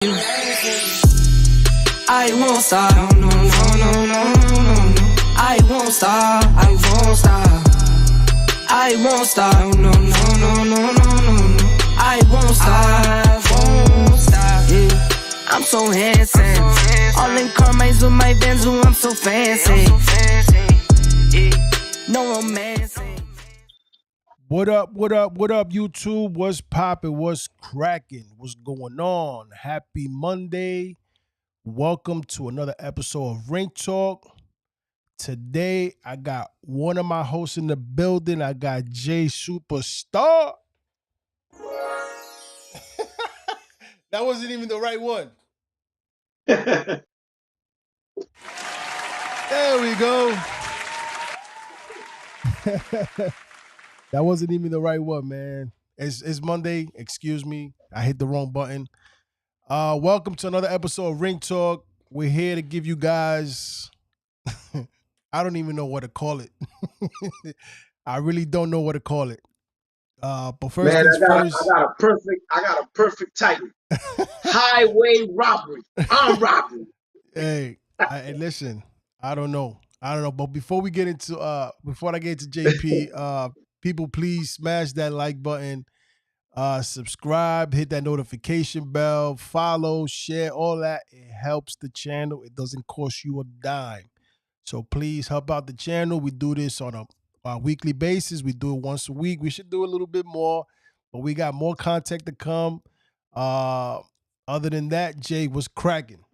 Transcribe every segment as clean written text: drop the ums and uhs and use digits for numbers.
I won't stop, no, no, no, no, no, no. I won't stop, I won't stop. I won't stop, no, no, no, no, no, no. I won't stop, yeah. I'm so handsome. All in Carmine's with my Benz, ooh, I'm so fancy. No romancing. What up, YouTube? What's poppin'? What's cracking? What's going on? Happy Monday. Welcome to another episode of Ring Talk. Today, I got one of my hosts in the building. I got Jay Superstar. That wasn't even the right one. There we go. That wasn't even the right one, man. It's Monday. Excuse me. I hit the wrong button. Welcome to another episode of Ring Talk. We're here to give you guys, I don't even know what to call it. I really don't know what to call it. But first Man, things first. I got a perfect title. Highway robbery. Armed robbery. Hey, listen, I don't know. But before I get into JP, people please smash that like button. Subscribe, hit that notification bell, follow, share, all that. It helps the channel. It doesn't cost you a dime. So please help out the channel. We do this on a weekly basis. We do it once a week. We should do a little bit more, but we got more content to come. Other than that, Jay, what's cracking?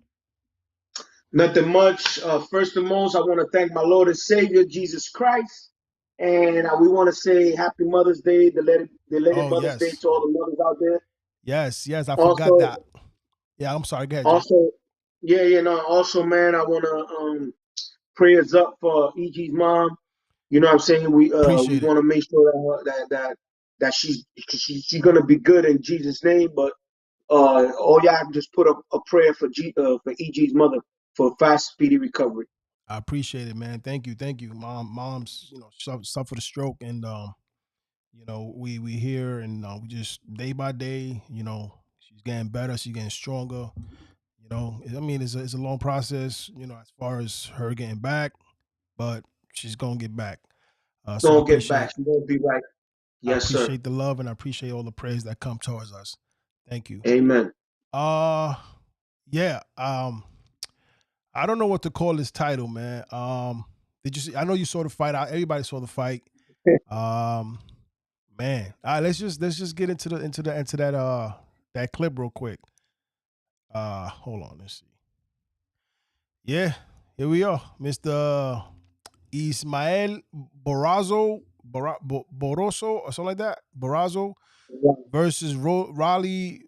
Nothing much. First and most, I want to thank my Lord and Savior, Jesus Christ. And we want to say Happy Mother's Day, belated Mother's Day to all the mothers out there. Yes, I forgot that. Yeah, I'm sorry. Go ahead, also, Jay. Also, man, I want to prayers up for E.G.'s mom. You know what I'm saying? We want to make sure that she's gonna be good in Jesus' name. But all y'all can just put up a prayer for E.G.'s mother for fast, speedy recovery. I appreciate it, man. Thank you. Mom's, suffered a stroke, and we here, and we just day by day, she's getting better, she's getting stronger. I mean, it's a long process, as far as her getting back, but she's gonna get back. So get back. She's gonna be right. Yes, sir. I appreciate the love, and I appreciate all the praise that come towards us. Thank you. Amen. Yeah. I don't know what to call this title, man. Did you see? I know you saw the fight. Everybody saw the fight. Man. All right, let's just get into that clip real quick. Hold on, let's see. Yeah, here we are, Mr. Ismael Barroso or something like that. Barroso versus Rollie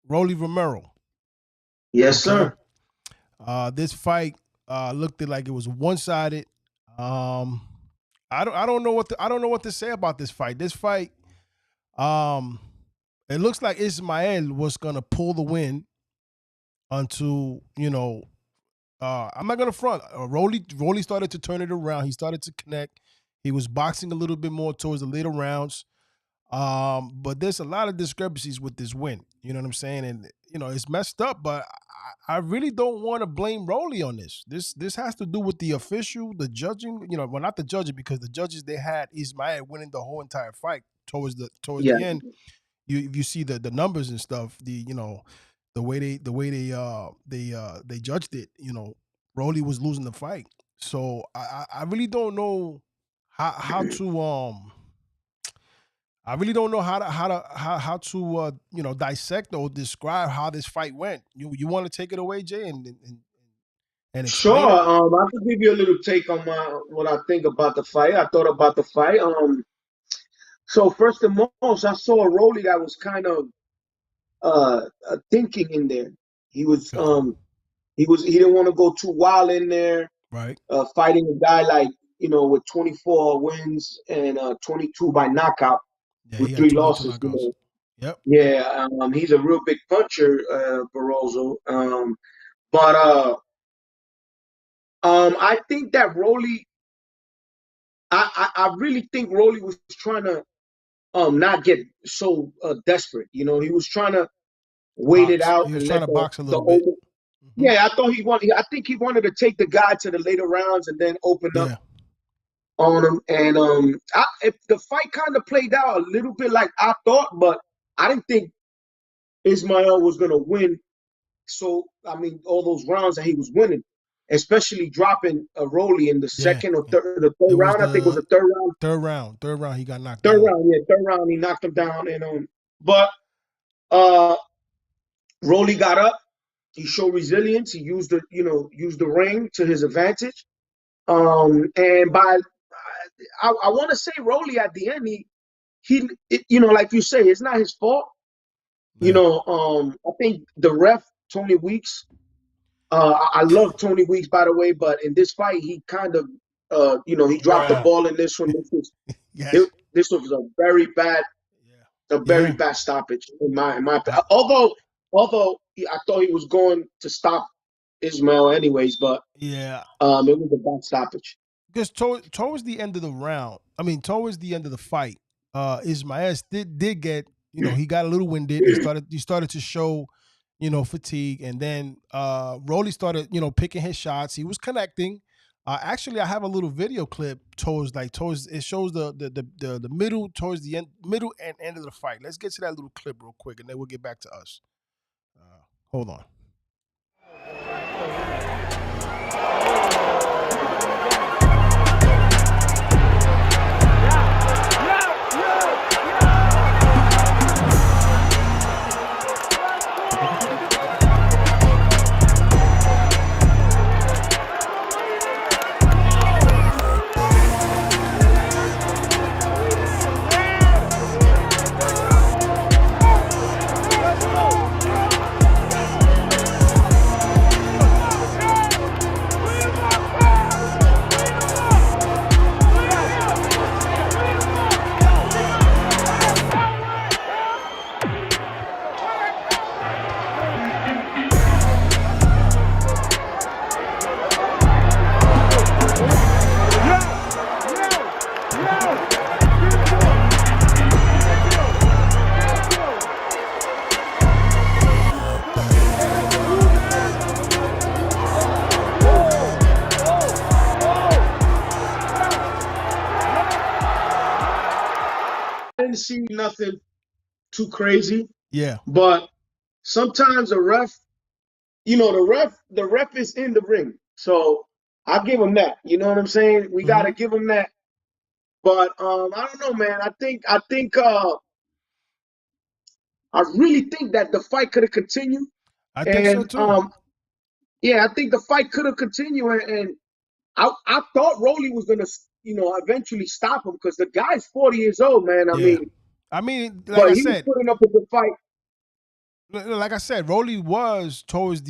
Romero. Yes, sir. This fight looked like it was one-sided. I don't know what to say about this fight. This fight, it looks like Ismael was gonna pull the win until I'm not gonna front. Rollie started to turn it around. He started to connect. He was boxing a little bit more towards the later rounds. But there's a lot of discrepancies with this win. You know what I'm saying? And it's messed up, but I really don't want to blame Rollie on this. This has to do with the official, the judging. Well, not the judging, because the judges, they had Ismael winning the whole entire fight towards the end. You see the numbers and stuff. The way they judged it. Rollie was losing the fight. So I really don't know how to I really don't know how to dissect or describe how this fight went. You want to take it away, Jay, and explain sure. it? I can give you a little take on what I think about the fight. I thought about the fight. So first and most, I saw a Rollie that was kind of thinking in there. He was he didn't want to go too wild in there. Right. Fighting a guy like with 24 wins and 22 by knockout. Yeah, with 3 losses. Yep. Yeah, he's a real big puncher, Barroso. But I think that Rollie, I really think Rollie was trying to not get so desperate. He was trying to waited out He was and trying let to box a the little bit. older. Yeah, I thought he wanted. I think he wanted to take the guy to the later rounds and then open up on him. And if the fight kind of played out a little bit like I thought, but I didn't think Ismail was gonna win. So I mean, all those rounds that he was winning, especially dropping a Rollie in the second or third, the third round. I think it was the third round. Third round, he got knocked Third down. round, yeah, third round, he knocked him down. And but Rollie got up. He showed resilience. He used the ring to his advantage. And I want to say Rollie at the end, like you say, it's not his fault. Yeah. I think the ref, Tony Weeks, I love Tony Weeks, by the way, but in this fight, he kind of, he dropped the ball in this one. This was a very bad, bad stoppage in my opinion. Although I thought he was going to stop Ismail anyways, but it was a bad stoppage. Because towards the end of the round, towards the end of the fight, Ismail did get, he got a little winded. He started to show, fatigue, and then Rollie started, picking his shots. He was connecting. Actually, I have a little video clip towards it shows the middle towards the middle and end of the fight. Let's get to that little clip real quick, and then we'll get back to us. Hold on. Didn't see nothing too crazy. Yeah. But sometimes the ref is in the ring. So I'll give him that. You know what I'm saying? We gotta give him that. But I don't know, man. I really think that the fight could have continued. I think so too. Yeah, I think the fight could have continued, and I thought Rollie was gonna, eventually stop him because the guy's 40 years old, man. I mean, like but I he said, was putting up a good fight. Like I said, Rollie was towards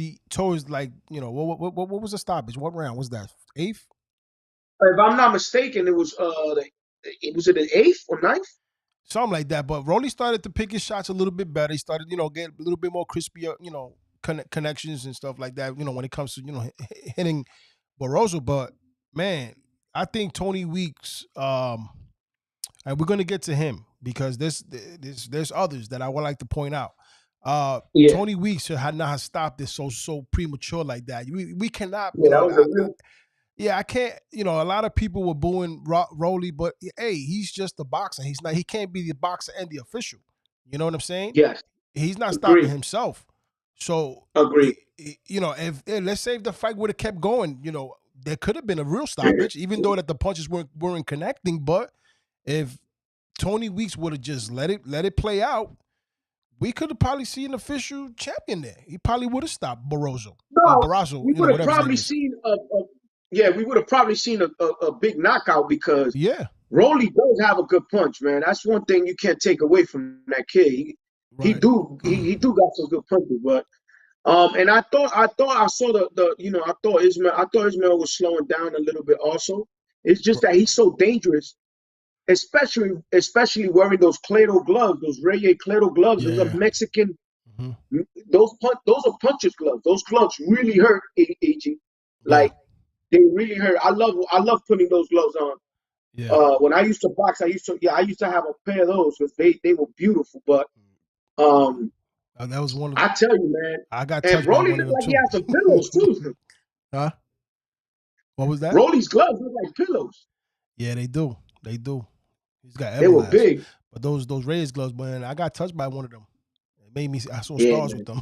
like, what was the stoppage? What round was that? 8th? If I'm not mistaken, it was the 8th or 9th? Something like that. But Rollie started to pick his shots a little bit better. He started, get a little bit more crispier, connections and stuff like that, when it comes to, hitting Barroso. But man, I think Tony Weeks, and we're gonna get to him because there's others that I would like to point out. Tony Weeks had not stopped this so premature like that. We cannot, I can't, a lot of people were booing Rollie, but hey, he's just a boxer. He can't be the boxer and the official. You know what I'm saying? Yes. He's not stopping himself. So agree. If let's say if the fight would have kept going, there could have been a real stoppage, even though that the punches weren't connecting. But if Tony Weeks would have just let it play out, we could have probably seen an official champion there. He probably would have stopped Barroso. Barroso, we would have probably seen we would have probably seen a big knockout because Rollie does have a good punch, man. That's one thing you can't take away from that kid. He do got some good punches, but and I thought I saw I thought Ismail was slowing down a little bit also. It's just that he's so dangerous, especially wearing those Clado gloves, those Reye Clado gloves. Those are Mexican. Those are puncher's gloves. Those gloves really hurt, AG. Like they really hurt. I love putting those gloves on. When I used to box, I used to have a pair of those because they were beautiful. But That was one of. I tell you, man. I got And touched by Rollie one of looked them like he too. had some pillows too. Huh? What was that? Rollie's gloves look like pillows. Yeah, they do. They do. He's got They were Everlast. big. But those Rays gloves, man, I got touched by one of them. It made me. I saw Yeah, stars man. with them.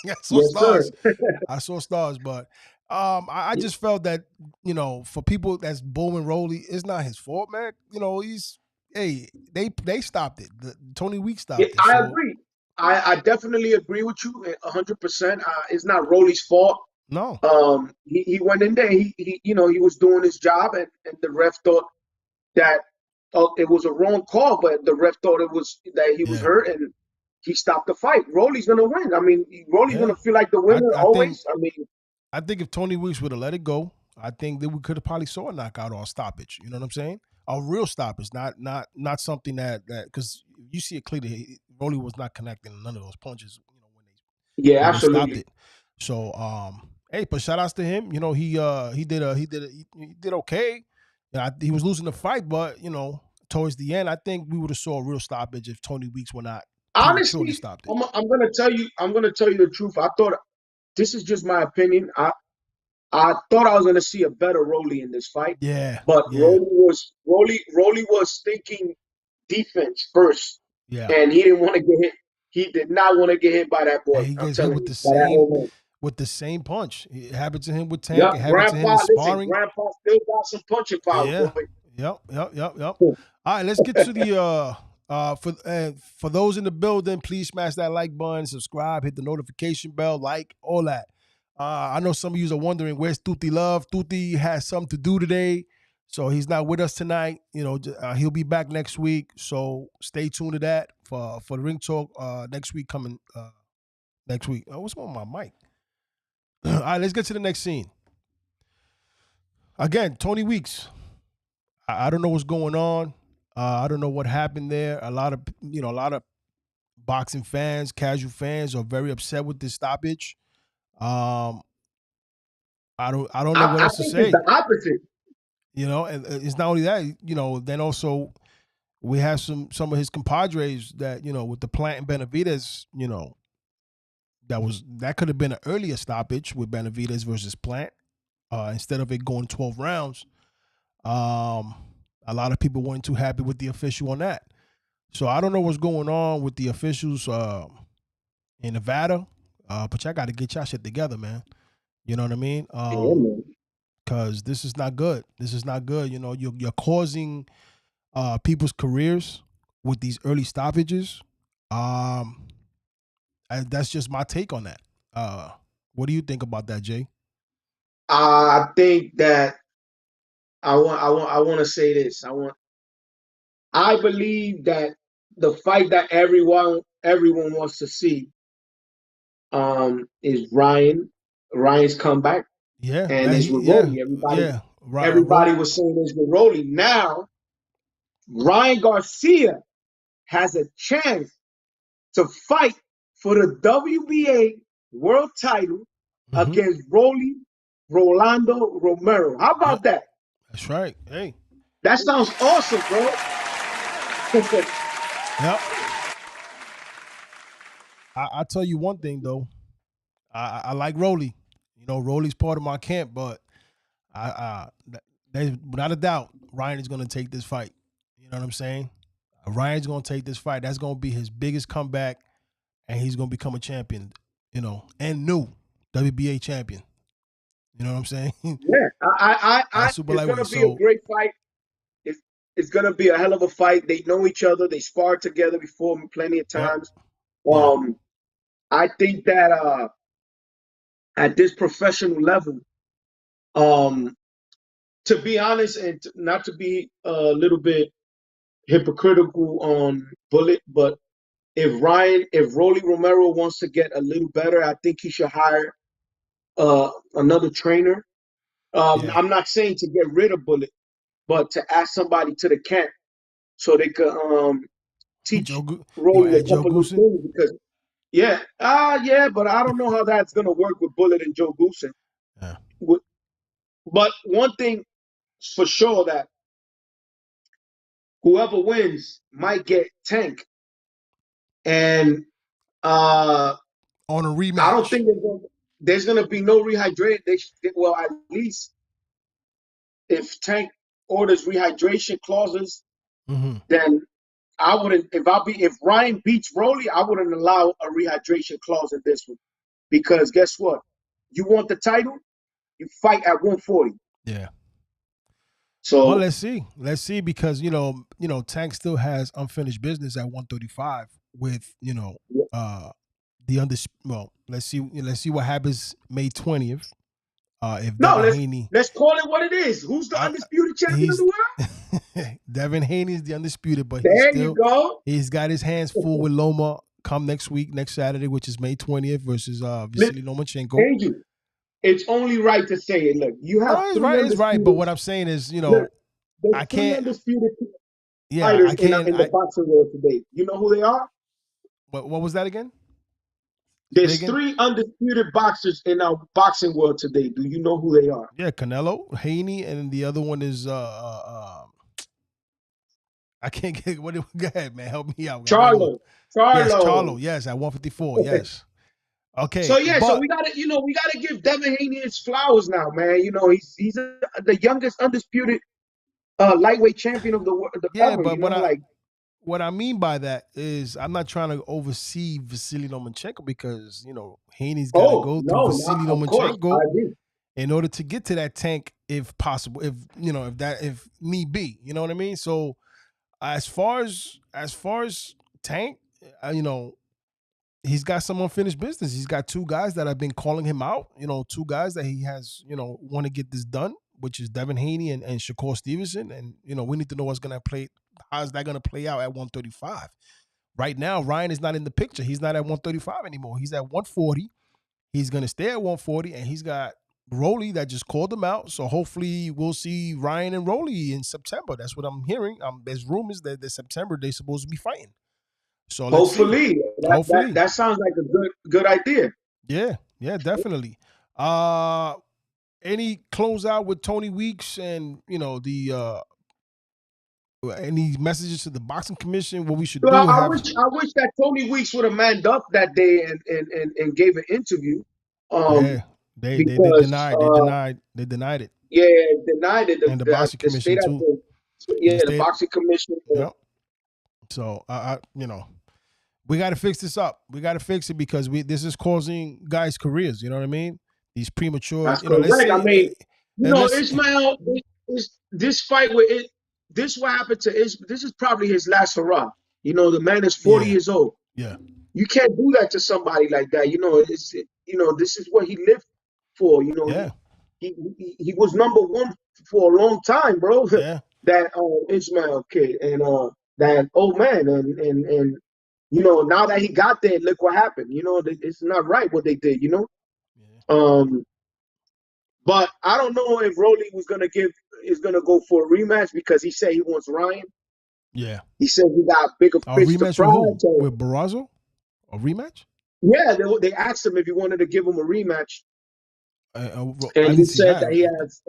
I saw Yes, stars. sir. I saw stars, but I just felt that, you know, for people that's booing Rollie, it's not his fault, man. You know, they stopped it. Tony Weeks stopped it. I So agree. I definitely agree with you 100%. It's not Rollie's fault. no, He went in there. He you know, he was doing his job, and the ref thought that it was a wrong call, but the ref thought it was that he was yeah, hurt, and he stopped the fight. Rollie's gonna win. I mean, Rollie's yeah. gonna feel like the winner I think always. I mean, if Tony Weeks would have let it go, I think that we could have probably saw a knockout or a stoppage. You know what I'm saying? A real stoppage, not something that because you see it clearly. Rollie was not connecting none of those punches. You know yeah, when they stopped absolutely. it. So hey, but shout outs to him. You know he did okay. He was losing the fight, but you know towards the end, I think we would have saw a real stoppage if Tony Weeks were not prematurely Honestly, stopped it. I'm gonna tell you. I'm gonna tell you the truth. I thought this is just my opinion. I thought I was gonna see a better Rollie in this fight, Yeah, but yeah, Rollie was thinking defense first, yeah. and he didn't want to get hit. He did not want to get hit by that boy. And he I'm gets hit telling with you, by that old man. the same punch. It happened to him with Tank. Yep, It happened to him Grandpa. in Listen, sparring. Grandpa still got some punching power, Yeah. boy. Yep. All right, let's get to the for those in the building, please smash that like button, subscribe, hit the notification bell, like all that. I know some of you are wondering where's Tuti Love. Tuti has something to do today, so he's not with us tonight. You know, he'll be back next week. So stay tuned to that for the Ring Talk next week coming. Next week. Oh, what's going on my mic? All right, let's get to the next scene. Again, Tony Weeks. I don't know what's going on. I don't know what happened there. A lot of boxing fans, casual fans, are very upset with this stoppage. I don't know what I else to think it's say. the opposite. You know, and it's not only that. You know, then also we have some of his compadres that, you know, with the Plant and Benavidez. You know, that could have been an earlier stoppage with Benavidez versus Plant instead of it going 12 rounds. A lot of people weren't too happy with the official on that. So I don't know what's going on with the officials in Nevada, but y'all got to get y'all shit together, man. You know what I mean? Because this is not good. This is not good. You know, you're causing people's careers with these early stoppages. That's just my take on that. What do you think about that, Jay? I think that I want to say this. I believe that the fight that everyone wants to see is Ryan's comeback, Yeah, and it's with yeah, Rollie. yeah. Everybody was saying it's with Rollie. Now Ryan Garcia has a chance to fight for the WBA world title against Rolando Romero. How about that? That's right. Hey, that sounds awesome, bro. Yep. I tell you one thing though, I like Rollie. You know, Rollie's part of my camp, but there's without a doubt Ryan is going to take this fight. You know what I'm saying? Ryan's going to take this fight. That's going to be his biggest comeback, and he's going to become a champion. You know, and new WBA champion. You know what I'm saying? Yeah, it's going to be a great fight. It's going to be a hell of a fight. They know each other. They sparred together before plenty of times. Yep. I think that at this professional level, to be honest, and not to be a little bit hypocritical on Bullet, but if Rollie Romero wants to get a little better, I think he should hire another trainer. I'm not saying to get rid of Bullet, but to ask somebody to the camp so they could teach Rollie a couple of things. Because yeah, but I don't know how that's gonna work with Bullet and Joe Goosen. Yeah. But one thing for sure, that whoever wins might get Tank, and On a rematch. I don't think there's gonna be no rehydration. Well, at least if Tank orders rehydration clauses, then I wouldn't. If Ryan beats Rollie, I wouldn't allow a rehydration clause in this one, because guess what? You want the title, you fight at 140. Yeah. So well, let's see, because Tank still has unfinished business at 135 with the well, let's see what happens May 20th. If Devin let's call it what it is. Who's the undisputed champion of the world? Devin Haney is the undisputed, but he's got his hands full with Loma come next Saturday, which is May 20th versus Vasily Lomachenko. Thank you. It's only right to say it. Look, you have it's right. But what I'm saying is, I can't. Undisputed fighters in the boxing world today. You know who they are? What was that again? There's 3 undisputed boxers in our boxing world today. Do you know who they are? Yeah, Canelo, Haney, and the other one is I can't get what. Go ahead, man. Help me out. Charlo. Yes, Charlo. Yes, at 154. Yes. Okay. So so we gotta give Devin Haney his flowers now, man. He's the youngest undisputed lightweight champion of the world. Yeah, but what I mean by that is I'm not trying to oversee Vasily Lomachenko, because Haney's got to go through Vasily Lomachenko in order to get to that Tank, if possible, if need be. You know what I mean? So as far as Tank, he's got some unfinished business. He's got 2 guys that have been calling him out. 2 guys that he has want to get this done, which is Devin Haney and Shakur Stevenson. And we need to know how's that going to play out at 135. Right now, Ryan is not in the picture. He's not at 135 anymore. He's at 140. He's going to stay at 140, and he's got Rollie that just called him out. So hopefully we'll see Ryan and Rollie in September. That's what I'm hearing. There's rumors that in September they're supposed to be fighting. So hopefully that sounds like a good idea. Yeah, definitely. Any closeout with Tony Weeks and any messages to the boxing commission? What we should do? I wish that Tony Weeks would have manned up that day and gave an interview. They denied it. Yeah, denied it. And the boxing commission too. The boxing commission. Yep. So we got to fix this up. We got to fix it, because this is causing guys' careers. You know what I mean? These premature. That's correct. Ismail, this fight with it. This what happened to Ismail. This is probably his last hurrah. The man is 40 years old. Yeah. You can't do that to somebody like that. This is what he lived for. He was number 1 for a long time, bro. Yeah. That Ismail kid and that old man and now that he got there, look what happened. It's not right what they did. Yeah. But I don't know if Rollie is gonna go for a rematch, because he said he wants Ryan. Yeah. He said he got bigger fish to fry. With Barroso? A rematch? Yeah, they asked him if he wanted to give him a rematch. And he said that he has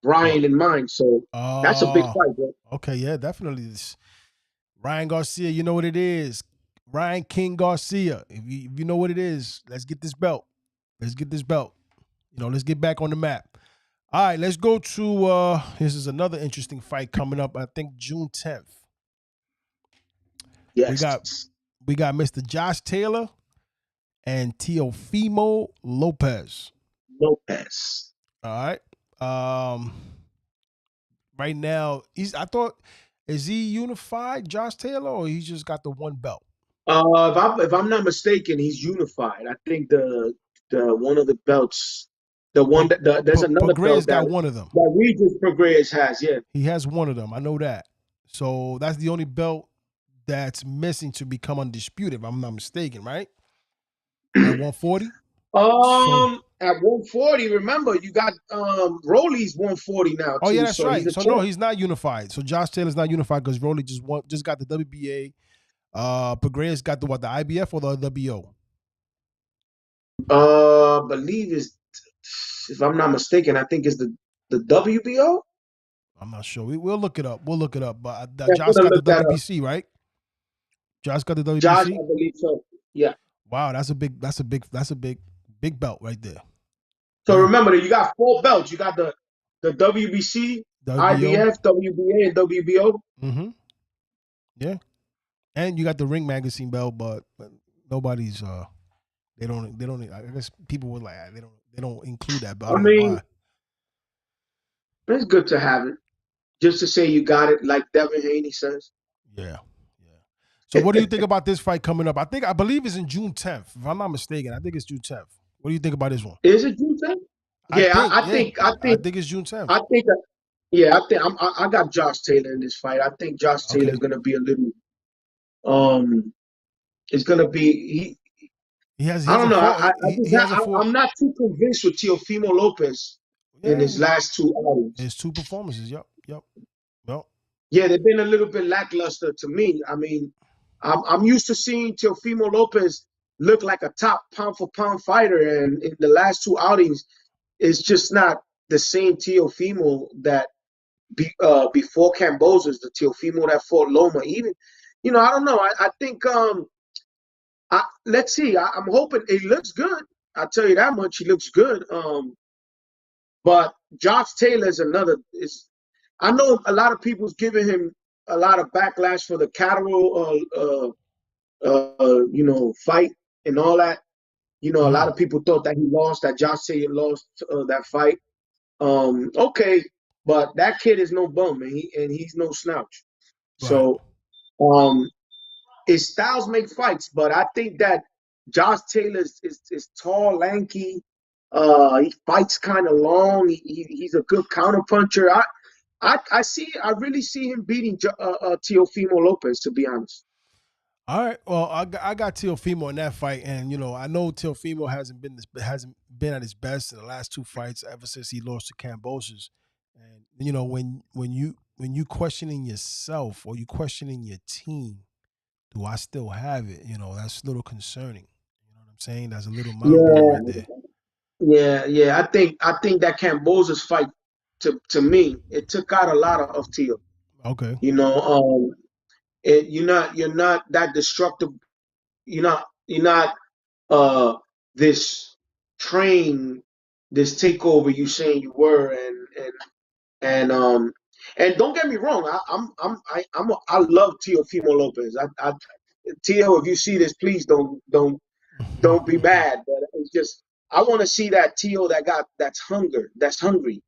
Ryan in mind. So that's a big fight, bro. Okay, yeah, definitely. Ryan Garcia, you know what it is. Ryan King Garcia. If you know what it is, let's get this belt. Let's get back on the map. All right, let's go to this is another interesting fight coming up, I think June 10th. Yes. We got Mr. Josh Taylor and Teofimo Lopez. All right. Right now, is he unified, Josh Taylor, or he just got the 1 belt? If I'm not mistaken, he's unified. I think the one of the belts, the one that there's another belt got one of them. That Regis Prograis has, yeah. He has one of them. I know that. So that's the only belt that's missing to become undisputed, if I'm not mistaken, right? At 140? At 140, remember, you got Rollie's 140 now. Oh, yeah, that's right. So no, he's not unified. So Josh Taylor's not unified because Rollie just got the WBA. Prograis got the IBF or the WBO? Believe is, if I'm not mistaken, I think it's the WBO. I'm not sure. We'll look it up. But Josh got the WBC, right? Josh got the WBC. Josh, I believe so. Yeah. Wow, that's a big belt right there. So remember that you got 4 belts. You got the WBC, IBF, WBA, and WBO. Mm-hmm. Yeah, and you got the Ring Magazine belt, but nobody's they don't. I guess people were like they don't include that, but I don't know why. It's good to have it, just to say you got it, like Devin Haney says. Yeah. So what do you think about this fight coming up? I believe it's in June 10th, if I'm not mistaken. I think it's June 10th. What do you think about this one? Is it June 10th? Yeah, I think it's June 10th. I think I got Josh Taylor in this fight. I think Josh Taylor is going to be a little. It's going to be I don't know. I'm not too convinced with Teofimo Lopez in his last 2 outings. His 2 performances. Yep. Yeah, they've been a little bit lackluster to me. I mean, I'm used to seeing Teofimo Lopez look like a top pound for pound fighter, and in the last 2 outings, it's just not the same Teofimo that before Cambosos, the Teofimo that fought Loma. Even, I don't know. I think let's see. I'm hoping he looks good. I'll tell you that much. He looks good. But Josh Taylor is I know a lot of people's giving him a lot of backlash for the Catterall, fight and all that. A lot of people thought that he lost, that Josh Taylor lost that fight. Okay, but that kid is no bum, and he's no slouch. Right. So, his styles make fights, but I think that Josh Taylor is tall, lanky. He fights kind of long. He's a good counterpuncher. I really see him beating Teofimo Lopez, to be honest. All right. Well, I got Teofimo in that fight, and I know Teofimo hasn't been at his best in the last 2 fights ever since he lost to Cambosos. And when you questioning yourself or you questioning your team, do I still have it? That's a little concerning. You know what I'm saying? That's a little mind-blowing right there. Yeah. I think that Cambosos fight, to me, it took out a lot of Teo. Okay. You're not that destructive. You're not this this takeover you saying you were, and don't get me wrong, I love Teofimo Lopez. Teo, if you see this, please don't be mad. But it's just I want to see that Teo that's hungry. That's the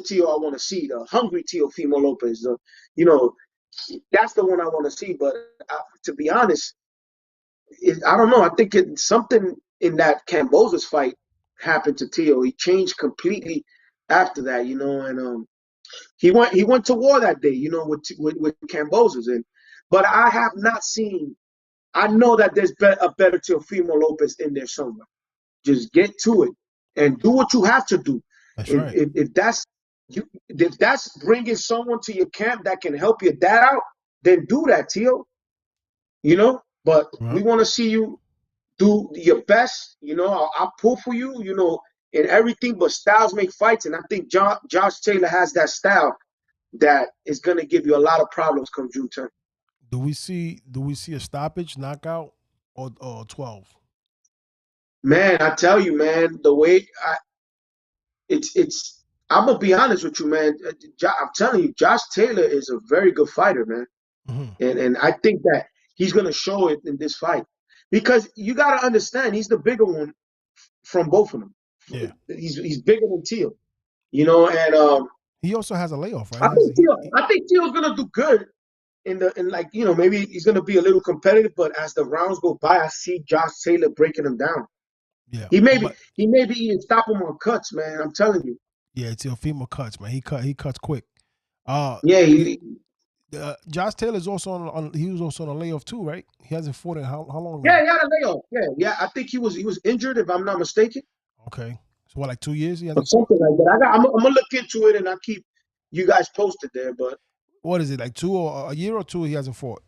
Teo I want to see, the hungry Teofimo Lopez. That's the one I want to see. But to be honest, I don't know. I think something in that Cambosos fight happened to Teo. He changed completely after that, and he went to war that day, with Cambosos. But I have not seen. I know that there's a better Teofimo Lopez in there somewhere. Just get to it and do what you have to do. That's right. If that's bringing someone to your camp that can help your dad out, then do that, Teo. But we want to see you do your best. I'll pull for you, in everything. But styles make fights, and I think Josh Taylor has that style that is going to give you a lot of problems come June 10th. Do we see a stoppage, knockout, or 12? Man, I tell you, man, the way I'm gonna be honest with you, man. I'm telling you, Josh Taylor is a very good fighter, man. Mm-hmm. And I think that he's gonna show it in this fight, because you gotta understand he's the bigger one from both of them. Yeah, he's bigger than Teo, and he also has a layoff, right? I think Teo's gonna do good maybe he's gonna be a little competitive, but as the rounds go by, I see Josh Taylor breaking him down. Yeah, he may be even stop him on cuts, man. I'm telling you. Yeah, Teofimo cuts, man. He cuts quick. Josh Taylor's also on. He was also on a layoff too, right? He hasn't fought in how long? Yeah, he had a layoff. Yeah. I think he was injured, if I'm not mistaken. Okay, so what, like 2 years? He hasn't something like that. I'm gonna look into it, and I'll keep you guys posted there. But what is it, like 2 or a year or 2? He hasn't fought.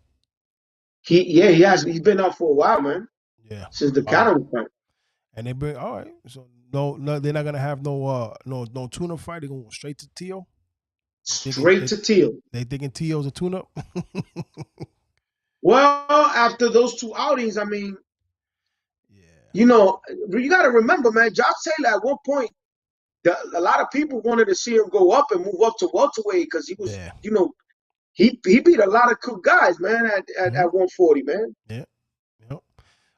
He has. He's been out for a while, man. Yeah, since the Catterall fight. And they bring all right. So no, they're not gonna have no tuna fight. They're going straight to Teo. straight to Teo. They thinking Teo's a tune-up? Well, after those two outings, I mean, Yeah. you know, you got to remember, man, Josh Taylor at one point, a lot of people wanted to see him go up and move up to welterweight because he was, you know, he beat a lot of good guys, man, at 140, man. Yeah. Yep.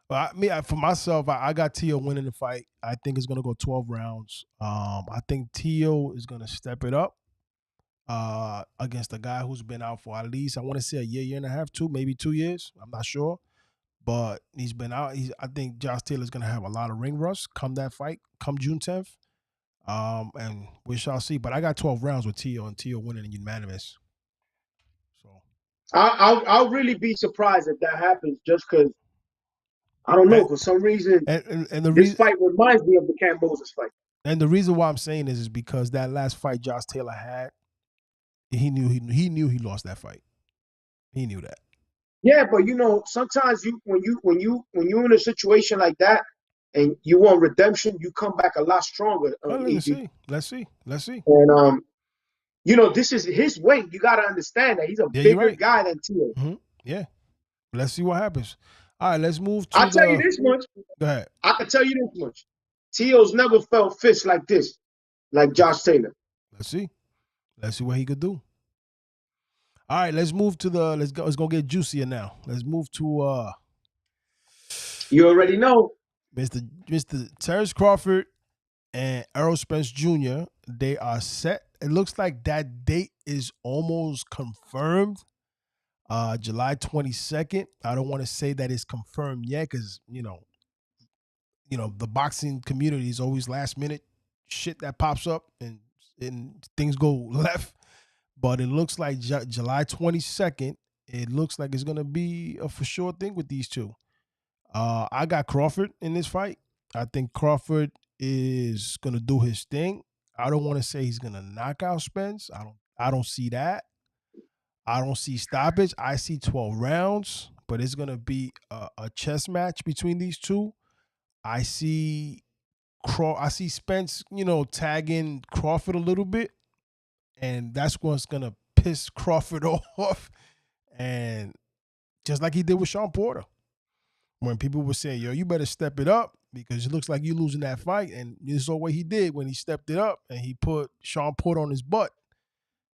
Well, for myself, I got Teo winning the fight. I think it's gonna go 12 rounds. I think Teo is gonna step it up against a guy who's been out for at least, I want to say, a year and a half, maybe 2 years. I'm not sure, but he's been out. I think Josh Taylor's gonna have a lot of ring rust come that fight, come June 10th. And we shall see. But I got 12 rounds with Teo, and Teo winning in unanimous. So I'll really be surprised if that happens, just because I don't know, for some reason, this fight reminds me of the Cam Moses fight. And the reason why I'm saying this is because that last fight Josh Taylor had, he knew he lost that fight. He knew that. Yeah, but you know, sometimes when you're in a situation like that and you want redemption, you come back a lot stronger. Let's see. And you know, this is his weight. You got to understand that he's a bigger guy than Teo. Yeah. Let's see what happens. All right, let's move to I'll tell you this much. Go ahead. I can tell you this much. Teo's never felt fists like this, like Josh Taylor. Let's see. Let's see what he could do. All right, let's move to let's go get juicier now. Let's move to you already know. Mr. Terrence Crawford and Errol Spence Jr. They are set. It looks like that date is almost confirmed. July 22nd. I don't want to say that it's confirmed yet because you know the boxing community is always last minute shit that pops up and things go left. But it looks like July 22nd. It looks like it's gonna be a for sure thing with these two. I got Crawford in this fight. I think Crawford is gonna do his thing. I don't want to say he's gonna knock out Spence. I don't see that. I don't see stoppage. I see 12 rounds, but it's gonna be a chess match between these two. I see Spence, tagging Crawford a little bit, and that's what's gonna piss Crawford off. And just like he did with Sean Porter, when people were saying, "Yo, you better step it up," because it looks like you're losing that fight, and this is what he did when he stepped it up and he put Sean Porter on his butt.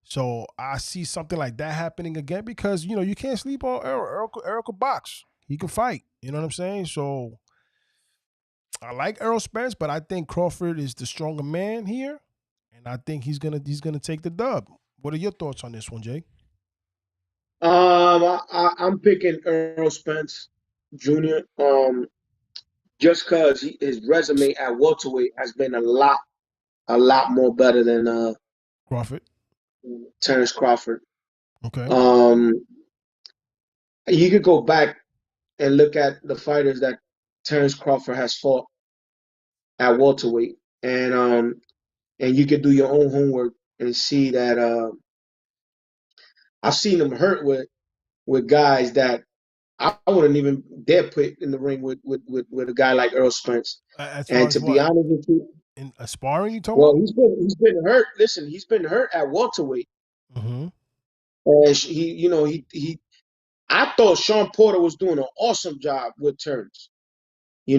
So I see something like that happening again because you can't sleep on Errol. Errol could box. He can fight. You know what I'm saying? So I like Errol Spence, but I think Crawford is the stronger man here, and I think he's gonna take the dub. What are your thoughts on this one, Jay? I'm picking Errol Spence Jr. Just because his resume at welterweight has been a lot more better than Crawford. Terrence Crawford. Okay. You could go back and look at the fighters that Terrence Crawford has fought at welterweight, and you could do your own homework and see that I've seen him hurt with guys that I wouldn't even dare put in the ring with a guy like Errol Spence. And to be honest with you, in a sparring, you talking about? He's been hurt. Listen, he's been hurt at welterweight. Mm-hmm. And I thought Sean Porter was doing an awesome job with Terrence. I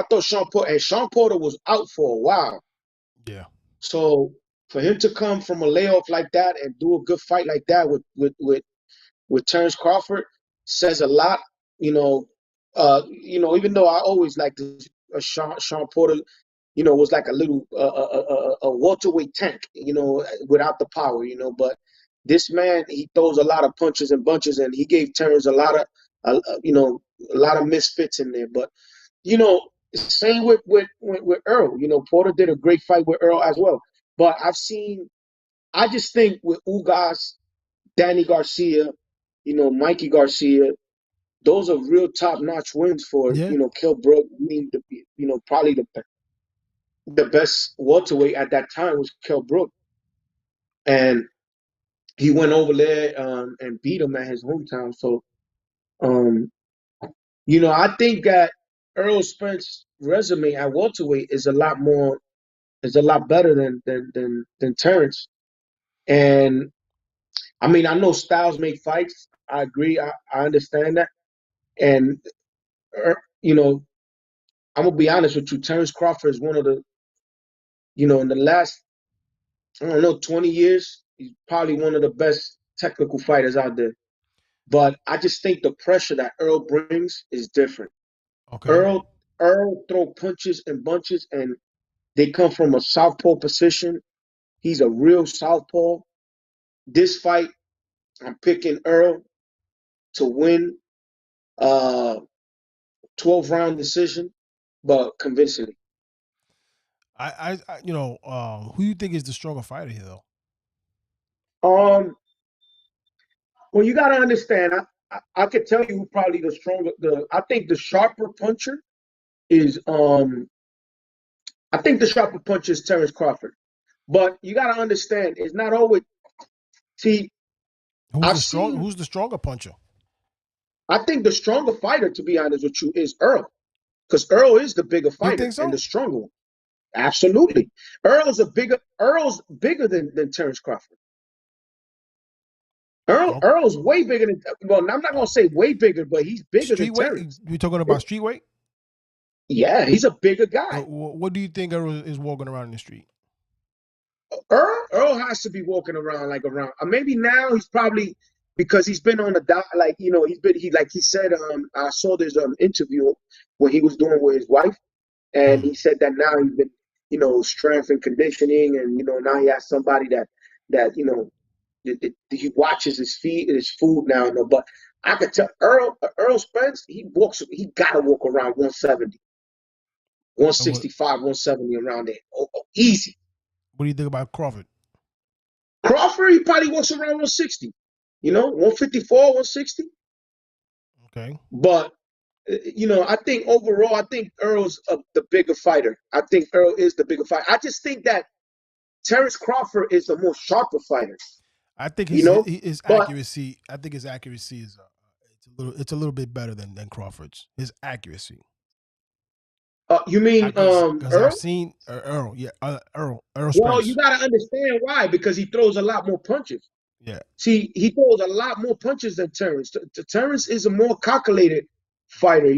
thought Sean Porter was out for a while. Yeah. So for him to come from a layoff like that and do a good fight like that with Terrence Crawford says a lot. Even though I always liked Sean Porter, was like a little a welterweight tank, without the power, but this man, he throws a lot of punches and bunches, and he gave Terrence a lot of misfits in there. But same with Earl. Porter did a great fight with Earl as well. But I just think with Ugas, Danny Garcia, Mikey Garcia, those are real top-notch wins for Kell Brook being probably the best welterweight at that time was Kell Brook, and he went over there and beat him at his hometown. So, I think that Errol Spence's resume at welterweight is a lot more is a lot better than Terrence. And I mean, I know styles make fights. I agree. I understand that. And you know, I'm gonna be honest with you. Terrence Crawford is one of the, in the last, I don't know, 20 years, he's probably one of the best technical fighters out there. But I just think the pressure that Earl brings is different. Okay. Earl throw punches and bunches, and they come from a southpaw position. He's a real southpaw. This fight, I'm picking Earl to win, 12-round decision, but convincingly. Who you think is the stronger fighter here, though? Well, you got to understand. I could tell you who probably the stronger. I think the sharper puncher is. I think the sharper puncher is Terrence Crawford, but you got to understand. It's not always. See, Who's the stronger puncher? I think the stronger fighter, to be honest with you, is Earl, because Earl is the bigger You fighter think so? and the stronger one. Absolutely, Earl's bigger than Terrence Crawford. Earl's way bigger than. Well, I'm not gonna say way bigger, but he's bigger than Terrence. You talking about street weight? Yeah, he's a bigger guy. What do you think Earl is walking around in the street? Earl has to be walking around maybe now he's probably, because he's been on the he said, I saw this interview when he was doing with his wife, and he said that now he's been, strength and conditioning, and now he has somebody that he watches his food now. But I could tell Earl Spence, he gotta walk around 170, 165, 170 around there. Easy. What do you think about Crawford? Crawford, he probably walks around 160, 154, 160. Okay. But, I think overall, I think Earl's the bigger fighter. I think Earl is the bigger fighter. I just think that Terrence Crawford is the more sharper fighter. I think his accuracy. I think his accuracy is it's a little bit better than Crawford's. His accuracy. You mean because Earl? I've seen Earl. Yeah, Earl. Well, Spence. you got to understand why, because he throws a lot more punches. Yeah. See, he throws a lot more punches than Terrence. Terrence is a more calculated fighter.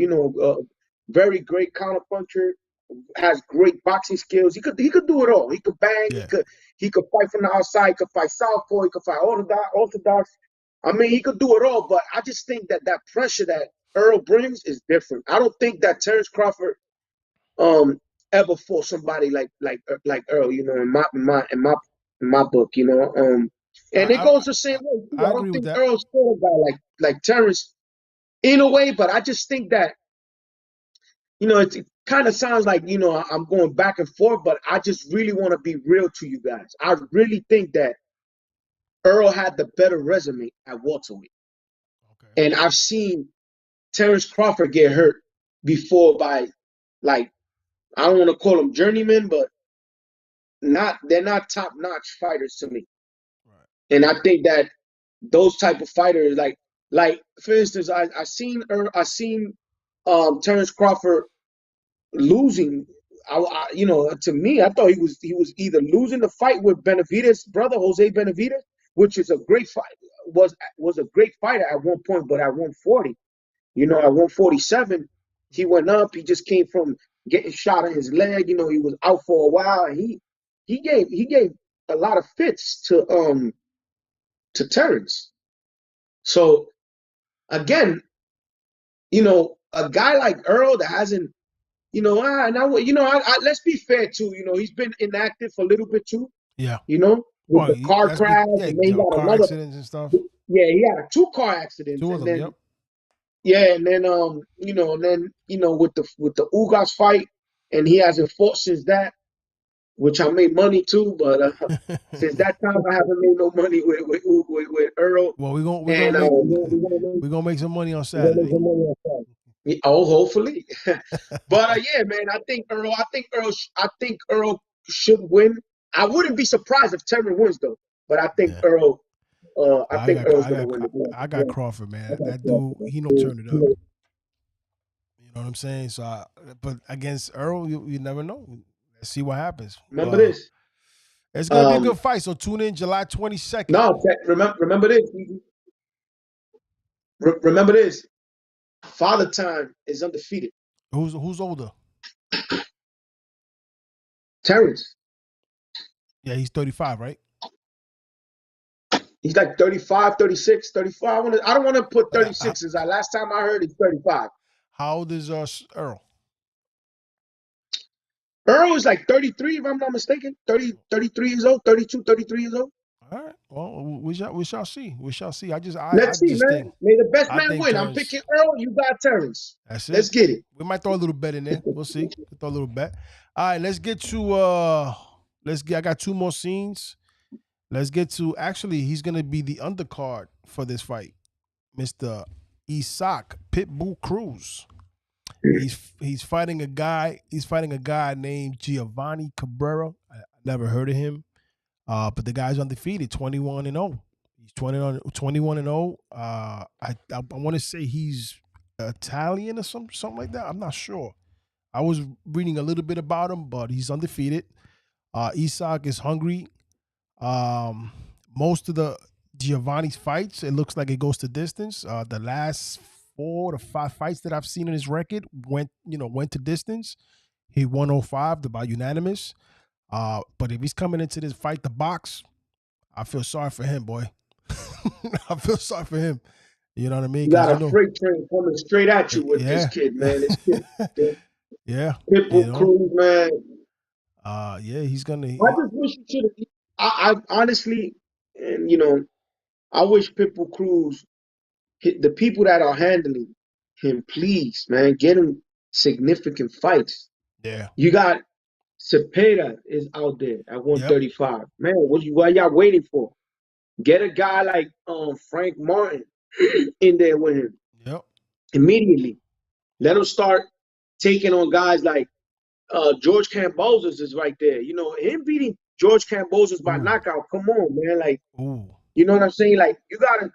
Very great counter puncher. Has great boxing skills. He could do it all. He could bang. Yeah. He could fight from the outside. He could fight southpaw. He could fight orthodox. I mean, he could do it all. But I just think that pressure that Earl brings is different. I don't think that Terrence Crawford ever fought somebody like Earl. In my book. And it goes the same way. I don't think Earl's still a guy like Terrence in a way, but I just think that it kind of sounds like, I'm going back and forth, but I just really want to be real to you guys. I really think that Earl had the better resume at welterweight. Okay. And I've seen Terrence Crawford get hurt before by, I don't want to call them journeymen, but they're not top-notch fighters to me. Right. And I think that those type of fighters, like for instance, I seen Terrence Crawford losing. To me, I thought he was either losing the fight with Benavidez' brother, Jose Benavidez, which is a great fight, was a great fighter at one point, but at 140, at 147, he went up. He just came from getting shot in his leg. He was out for a while, and he gave a lot of fits to Terrence. So again, a guy like Earl that hasn't. Let's be fair too. He's been inactive for a little bit too. Yeah. With the car crash, and then he got car another accidents and stuff. Yeah, he had 2 car accidents. Two of them. Yep. Yeah, and then with the Ugas fight, and he hasn't fought since that, which I made money too. But since that time, I haven't made no money with Earl. Well, we're gonna make some money on Saturday. Oh, hopefully. But yeah, man, I think Earl should win. I wouldn't be surprised if Terrence wins though. But I think Earl. I think Earl's gonna win. I got Crawford, man. That dude, he don't turn it up. You know what I'm saying? So, but against Earl, you never know. Let's see what happens. Remember this. It's gonna be a good fight. So tune in July 22nd. No, remember this. Remember this. Father Time is undefeated. Who's older? Terrence. Yeah, he's 35, right? He's like 35, 36, 35. I don't want to put 36 as I last time I heard he's 35. How old is Earl? Earl is like 33, if I'm not mistaken. 33 years old, 32, 33 years old. All right. Well, we shall see. We shall see. Let's see, man. May the best man win. I'm picking Earl. You got Terrence. That's it. Let's get it. We might throw a little bet in there. We'll see. We'll throw a little bet. All right. Let's get to. I got 2 more scenes. Let's get to. Actually, he's gonna be the undercard for this fight, Mr. Isaac Pitbull Cruz. He's fighting a guy. He's fighting a guy named Giovanni Cabrera. I never heard of him. But the guy's undefeated, 21-0. He's 21-0. I want to say he's Italian or something like that. I'm not sure. I was reading a little bit about him, but he's undefeated. Isak is hungry. Most of the Giovanni's fights, it looks like it goes to distance. The last 4 to 5 fights that I've seen in his record went to distance. He won 105 by unanimous. But if he's coming into this fight to box, I feel sorry for him, boy. I feel sorry for him. You know what I mean? You got a freight train coming straight at you with this kid, man. This kid, yeah. Pitbull Cruz, man. Yeah, he's gonna. I just wish he should have. I honestly, and I wish Pitbull Cruz, the people that are handling him, please, man, get him significant fights. Yeah. You got Cepeda is out there at 135. Yep. Man, what y'all waiting for? Get a guy like Frank Martin in there with him. Yep. Immediately. Let him start taking on guys like George Kambosos is right there. Him beating George Kambosos by knockout. Come on, man. Like, you know what I'm saying? Like, you gotta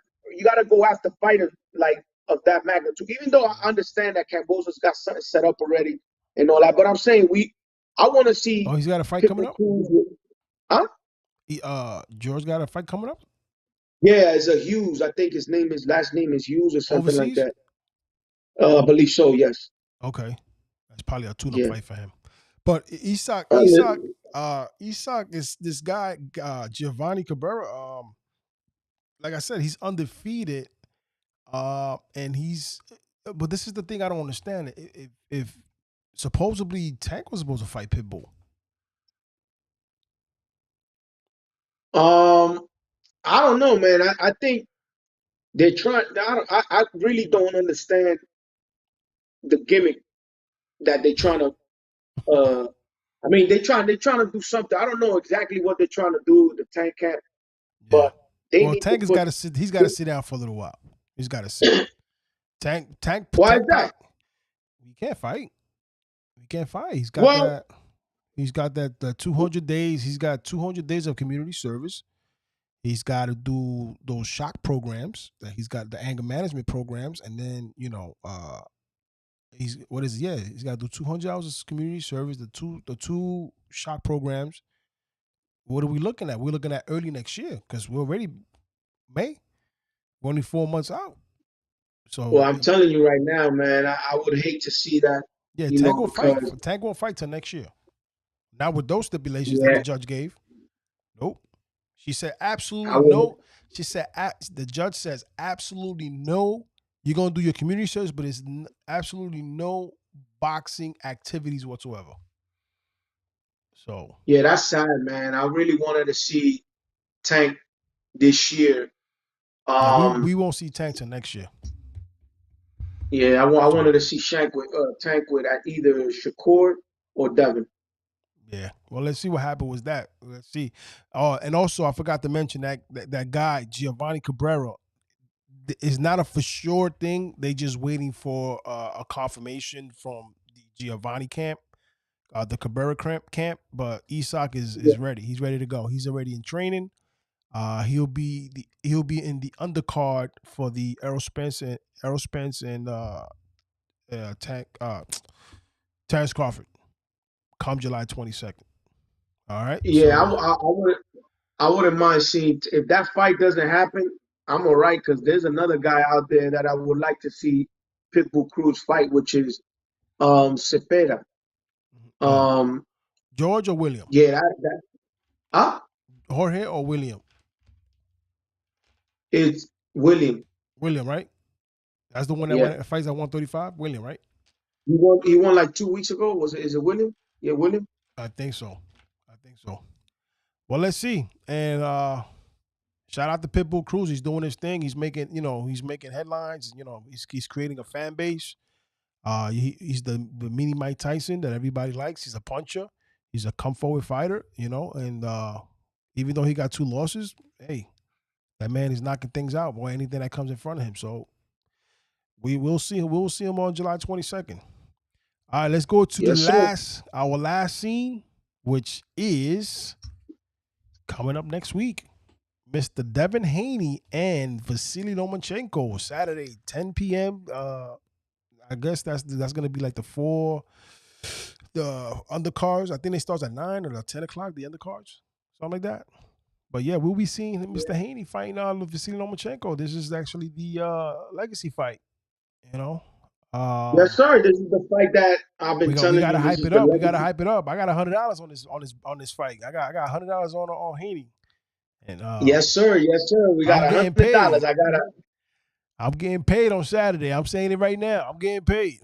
go after fighters like of that magnitude. Even though I understand that Kambosos got something set up already and all that, but I'm saying I want to see. Oh, he's got a fight coming up? Huh? George got a fight coming up? Yeah, it's a Hughes. I think his last name is Hughes or something overseas? Like that. I believe so, yes. Okay. That's probably a tune-up fight for him. But Isak is this guy, Giovanni Cabrera. Like I said, he's undefeated. But this is the thing I don't understand. If supposedly Tank was supposed to fight Pitbull. I don't know, man. I think they're trying. I really don't understand the gimmick that they're trying to. I mean, they're trying to do something. I don't know exactly what they're trying to do with the Tank camp, but Tank has got to sit. He's got to sit down for a little while. He's got to sit. Tank. Why is that? He can't fight. He can't fight. He's got that. He's got the 200 days. He's got 200 days of community service. He's got to do those shock programs. He's got the anger management programs, and then he's got to do 200 hours of community service. The two shock programs. What are we looking at? We're looking at early next year because we're already May. We're only 4 months out. So, well, I'm telling you right now, man, I would hate to see that. Yeah, Tank won't fight. Tank won't fight till next year. Not with those stipulations that the judge gave. Nope. She said absolutely no. She said the judge says absolutely no. You're gonna do your community service, but it's absolutely no boxing activities whatsoever. So yeah, that's sad, man. I really wanted to see Tank this year. We won't see Tank till next year. Yeah, I wanted to see Tank with either Shakur or Devin. Yeah, well, let's see what happened with that. Let's see. And also, I forgot to mention that guy Giovanni Cabrera is not a for sure thing. They just waiting for a confirmation from the Giovanni camp, the Cabrera camp. But Isak is ready. He's ready to go. He's already in training. He'll be in the undercard for the Errol Spence and Terrence Crawford. come July 22nd. All right. Yeah, So, I wouldn't mind seeing if that fight doesn't happen. I'm all right because there's another guy out there that I would like to see Pitbull Cruz fight, which is Cepeda. George or William? Yeah, that Jorge or William? it's William. William, right? That's the one that Yeah, fights at 135. William, right? he won like 2 weeks ago. Is it William? Yeah, William. I think so. Well, let's see. And shout out to Pitbull Cruz. He's doing his thing. He's making headlines. He's creating a fan base. He's the mini Mike Tyson that everybody likes. He's a puncher. He's a come forward fighter. And even though he got 2 losses, hey, that man is knocking things out, boy. Anything that comes in front of him. So we will see. We'll see him on July 22nd. All right, let's go to our last scene, which is coming up next week. Mr. Devin Haney and Vasily Lomachenko, Saturday, 10 p.m. I guess that's going to be like the undercards. I think they start at 9 or 10 o'clock, the undercards, something like that. But yeah, we'll be seeing Mr. Haney fighting Vasily Lomachenko. This is actually the legacy fight, Yes, sir. This is the fight that I've been telling you. We gotta hype it up. We gotta hype it up. I got $100 on this fight. I got $100 on Haney. And yes, sir. We got $100. I'm getting paid on Saturday. I'm saying it right now. I'm getting paid.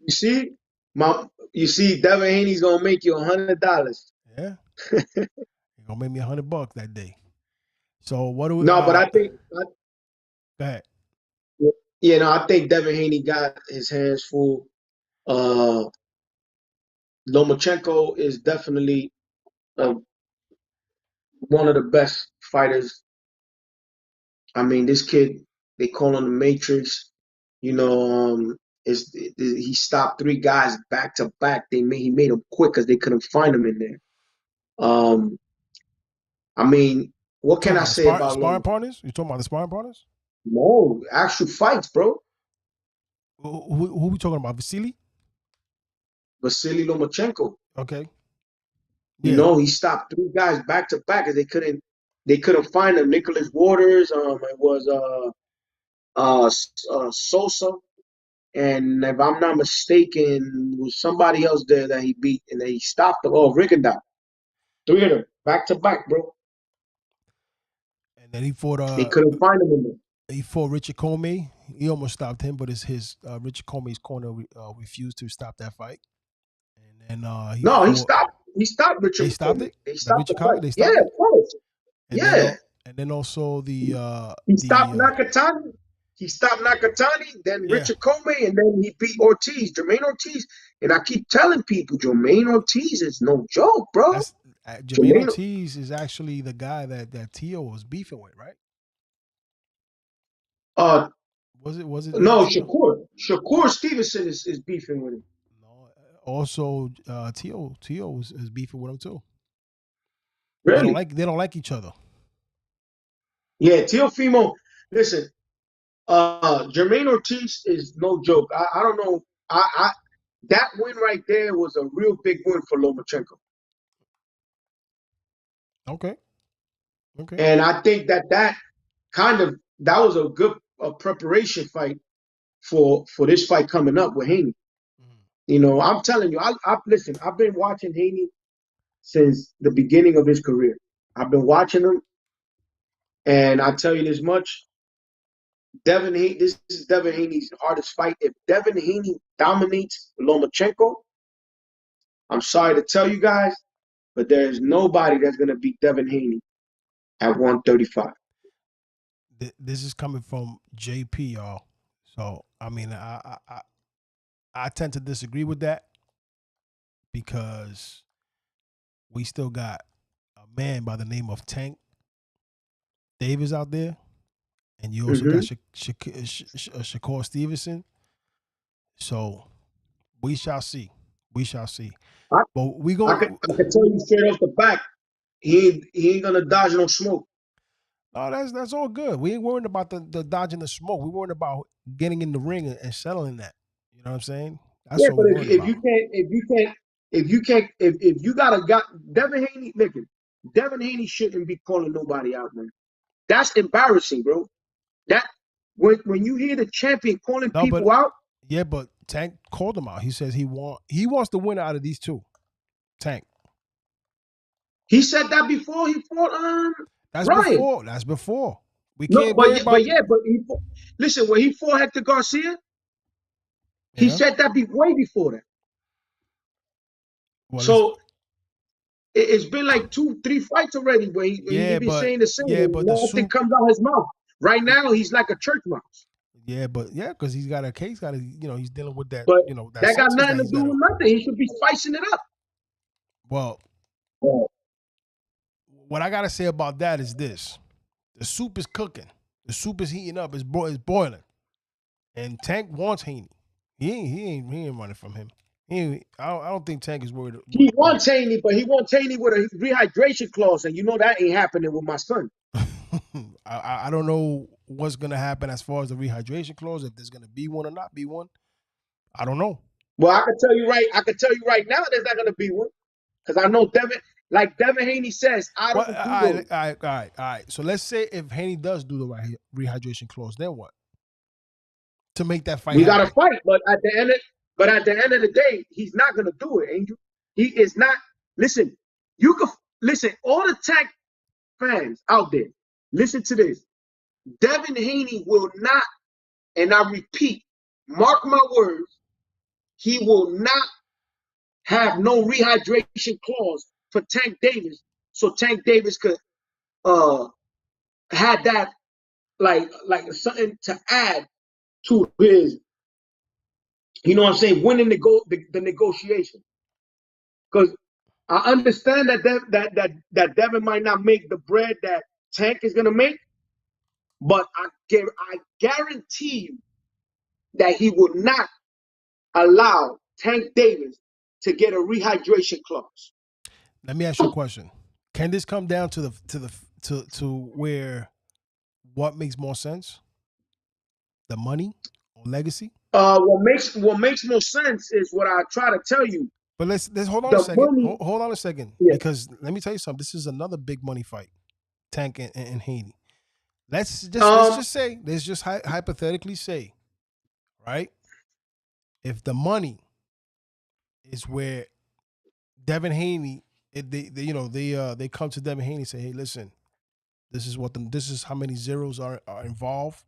You see, Devin Haney's gonna make you $100. Yeah. He's gonna make me $100 that day. So what do we? No, but I think. Go ahead. Yeah, no, I think Devin Haney got his hands full. Lomachenko is definitely one of the best fighters. I mean, this kid, they call him the Matrix. He stopped 3 guys back to back. He made them quick because they couldn't find him in there. I mean, what can I say about sparring partners? You talking about the sparring partners? No, actual fights, bro. Who we talking about? Vasily Lomachenko. Okay. Yeah. He stopped 3 guys back to back because they couldn't find him. Nicholas Waters. It was Sosa, and if I'm not mistaken, was somebody else there that he beat, and then he stopped them. Oh, Rigondeaux. 3 of them back to back, bro. And then he fought. They couldn't find him in there. He fought Richard Comey. He almost stopped him, but his Richard Comey's corner refused to stop that fight. And then he stopped. He stopped Richard. They stopped it. They stopped the fight. They stopped it? Of course. And then also he stopped Nakatani. He stopped Nakatani, then Richard Comey, and then he beat Ortiz, Jermaine Ortiz. And I keep telling people, Jermaine Ortiz is no joke, bro. Jermaine Ortiz is actually the guy that Teo was beefing with, right? Was it? No, Shakur Stevenson is beefing with him. No, also Teo is beefing with him too. Really? They don't like each other. Yeah, TEOFIMO. Listen, Jermaine Ortiz is no joke. I don't know. That win right there was a real big win for Lomachenko. Okay. And I think that was a good preparation fight for this fight coming up with Haney. Mm-hmm. I'm telling you, listen, I've been watching Haney since the beginning of his career. I've been watching him, and I tell you this much. This is Devin Haney's hardest fight. If Devin Haney dominates Lomachenko, I'm sorry to tell you guys, but there's nobody that's going to beat Devin Haney at 135. This is coming from JP, y'all. So, I mean, I tend to disagree with that because we still got a man by the name of Tank Davis out there. And you also got Shakur Stevenson. So we shall see. But we going. I can tell you straight off the back, he ain't gonna dodge no smoke. No, that's all good. We ain't worried about the dodging the smoke. We're worried about getting in the ring and settling that. You know what I'm saying? That's all but we're worried about. if you got Devin Haney, look, Devin Haney shouldn't be calling nobody out, man. That's embarrassing, bro. That when you hear the champion calling people out. Yeah, but Tank called him out. He says he wants the winner out of these two. Tank. He said that before he fought Ryan. That's before. We No, can't worry about. Listen, when he fought Hector Garcia, he said that way before that. Well, so it's been like 2-3 fights already where he been saying the same. But nothing comes out his mouth. Right now, he's like a church mouse. Yeah, but because he's got a case, he's dealing with that. But That got nothing to do with nothing. He should be spicing it up. Well, what I gotta say about that is this: the soup is cooking, the soup is heating up, it's boiling, and Tank wants Haney. He ain't running from him. I don't think Tank is worried. He wants Haney, but he wants Haney with a rehydration clause, and you know that ain't happening with my son. I don't know what's gonna happen as far as the rehydration clause, if there's gonna be one or not be one. I don't know. Well, I can tell you right now there's not gonna be one. Because I know Devin Haney says, I don't do all right. So let's say if Haney does do the rehydration clause, then what? To make that fight, we got to fight. But at the end of the day, he's not gonna do it, Angel. He is not. Listen, you can listen. All the Tank fans out there, listen to this. Devin Haney will not, and I repeat, mark my words, he will not have no rehydration clause for Tank Davis, so Tank Davis could had that like something to add to his, you know what I'm saying, winning the negotiation. Because I understand that Devin might not make the bread that Tank is gonna make, but I guarantee you that he will not allow Tank Davis to get a rehydration clause. Let me ask you a question. Can this come down to where what makes more sense? The money or legacy? What makes more sense is what I try to tell you. But let's hold on a second. Hold on a second. Yeah. Because let me tell you something. This is another big money fight. Tank and Haney. Let's just hypothetically say, right? If the money is where Devin Haney, they come to Devin Haney and say, hey, listen, this is how many zeros are involved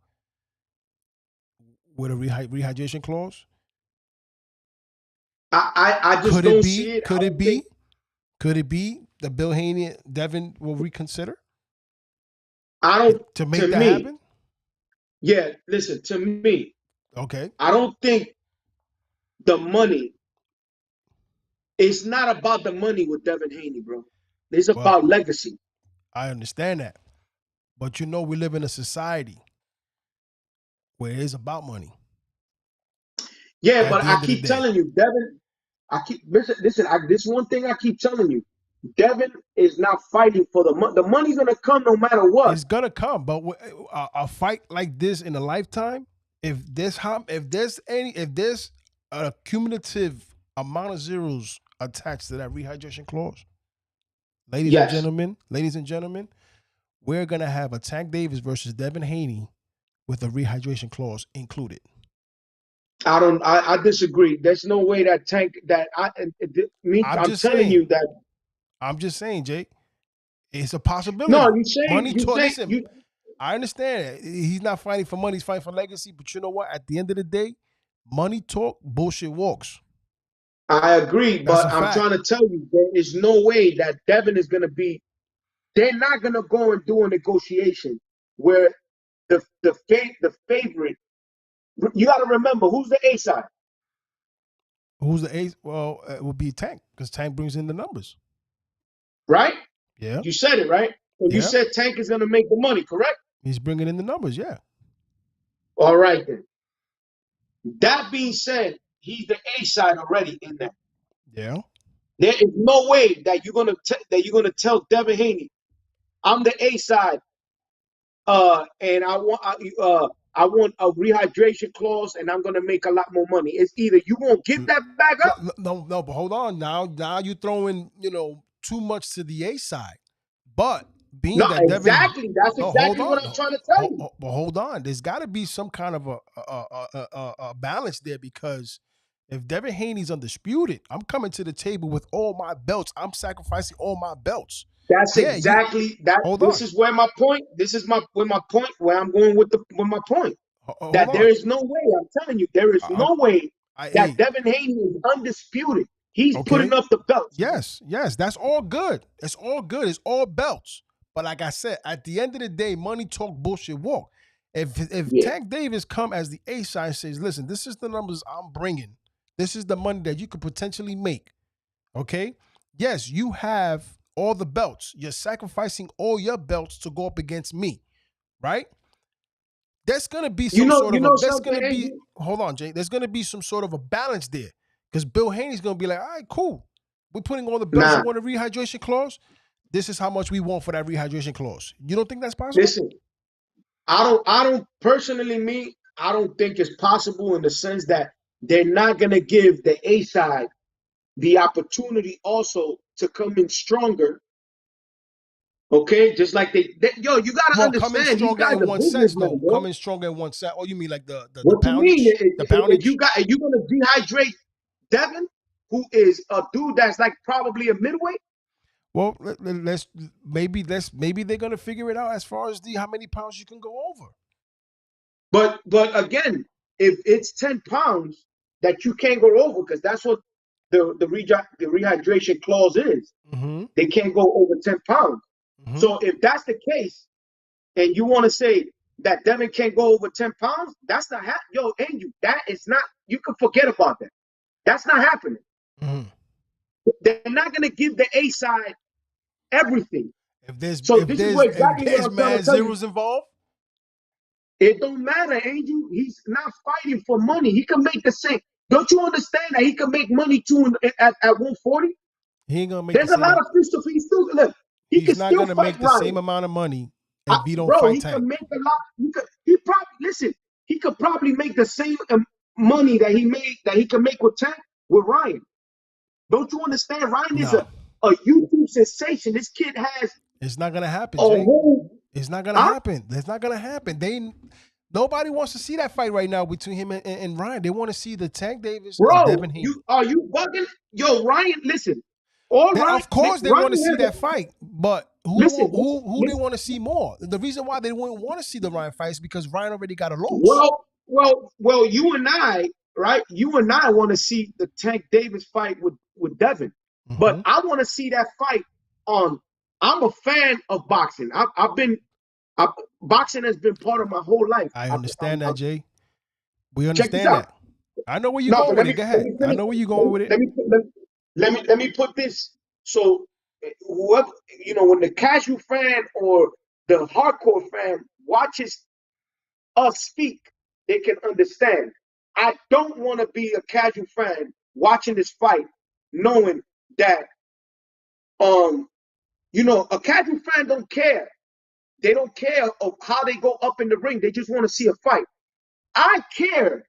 with a rehydration clause. I just don't see it. Could it be that Bill Haney and Devin will reconsider? To make that happen? Yeah, listen, to me. Okay. I don't think the money, it's not about the money with Devin Haney, bro. It's about legacy. I understand that. But we live in a society where it is about money. Yeah, but I keep telling you, Devin, listen, this one thing I keep telling you. Devin is not fighting for the money. The money's gonna come no matter what. It's gonna come, but a fight like this in a lifetime, if there's a cumulative amount of zeros attached to that rehydration clause, ladies and gentlemen, we're gonna have a Tank Davis versus Devin Haney with a rehydration clause included. I disagree. There's no way that Tank I'm telling you that. I'm just saying, Jake, it's a possibility. No, you saying money talk. Listen, I understand it. He's not fighting for money; he's fighting for legacy. But you know what? At the end of the day, money talk, bullshit walks. I agree, but I'm trying to tell you, there is no way that Devin is going to be. They're not going to go and do a negotiation where the favorite. You got to remember, who's the A side? Who's the A? Well, it would be Tank, because Tank brings in the numbers. Right? Yeah. You said it, right? And you said Tank is going to make the money, correct? He's bringing in the numbers, yeah. All right, then. That being said, he's the A side already in that. Yeah. There is no way that you're gonna tell Devin Haney, I'm the A side, and I want a rehydration clause, and I'm gonna make a lot more money. It's either you won't give that back up. No, but hold on. Now you throwing too much to the A side. But being No, that Devin, exactly. That's exactly what I'm trying to tell you. But hold on. There's got to be some kind of a balance there, because if Devin Haney's undisputed, I'm coming to the table with all my belts. I'm sacrificing all my belts. That's exactly that. This is where my point. This is my point. Where I'm going with my point. That there is no way. I'm telling you, there is no way that Devin Haney is undisputed. He's putting up the belts. Yes, that's all good. It's all good. It's all belts. But like I said, at the end of the day, money talk, bullshit walk. If Tank Davis come as the A side and says, listen, this is the numbers I'm bringing. This is the money that you could potentially make. Okay? Yes, you have all the belts. You're sacrificing all your belts to go up against me. Right? There's going to be some hold on, Jay. There's going to be some sort of a balance there. Because Bill Haney's going to be like, all right, cool. We're putting all the belts. You want a rehydration clause? This is how much we want for that rehydration clause. You don't think that's possible? Listen, I don't personally, I don't think it's possible, in the sense that they're not going to give the A side the opportunity also to come in stronger. Okay, just like you got to understand. Coming stronger in one sense, though. Coming stronger in one sense. Oh, you mean like the poundage? The poundage? If you're going to dehydrate Devin, who is a dude that's like probably a midweight. Well, maybe they're gonna figure it out as far as how many pounds you can go over. But again, if it's 10 pounds that you can't go over, because that's what the rehydration clause is. Mm-hmm. They can't go over 10 pounds. Mm-hmm. So if that's the case, and you want to say that Devin can't go over 10 pounds, that's not happening. That is not. You can forget about that. That's not happening. Mm-hmm. They're not gonna give the A side everything. If there's mad zeros involved, it don't matter, Angel. He's not fighting for money. He can make the same. Don't you understand that he can make money too at 140? He ain't gonna make. There's a lot of fish to feed. Still, look, he's not gonna make the same amount of money if he don't fight Tank. Can make a lot. He could probably make the same money that he can make with Tank with Ryan. Don't you understand? Ryan is a YouTube sensation. This kid has. It's not gonna happen, Jay. It's not gonna happen. It's not gonna happen. Nobody wants to see that fight right now between him and Ryan. They want to see the Tank Davis and Devin Haney. Are you bugging? Yo, Ryan, listen. Of course they want to see that fight, but who they want to see more? The reason why they wouldn't want to see the Ryan fight is because Ryan already got a loss. Well, you and I, right? You and I want to see the Tank Davis fight with Devin. Mm-hmm. But I want to see that fight on. I'm a fan of boxing. Boxing has been part of my whole life. I understand that, Jay. We understand that. I know where you're going with it. Go ahead. I know where you're going with it. Let me put this. So, whoever, when the casual fan or the hardcore fan watches us speak, they can understand. I don't want to be a casual fan watching this fight, knowing that, a casual fan don't care. They don't care of how they go up in the ring. They just want to see a fight. I care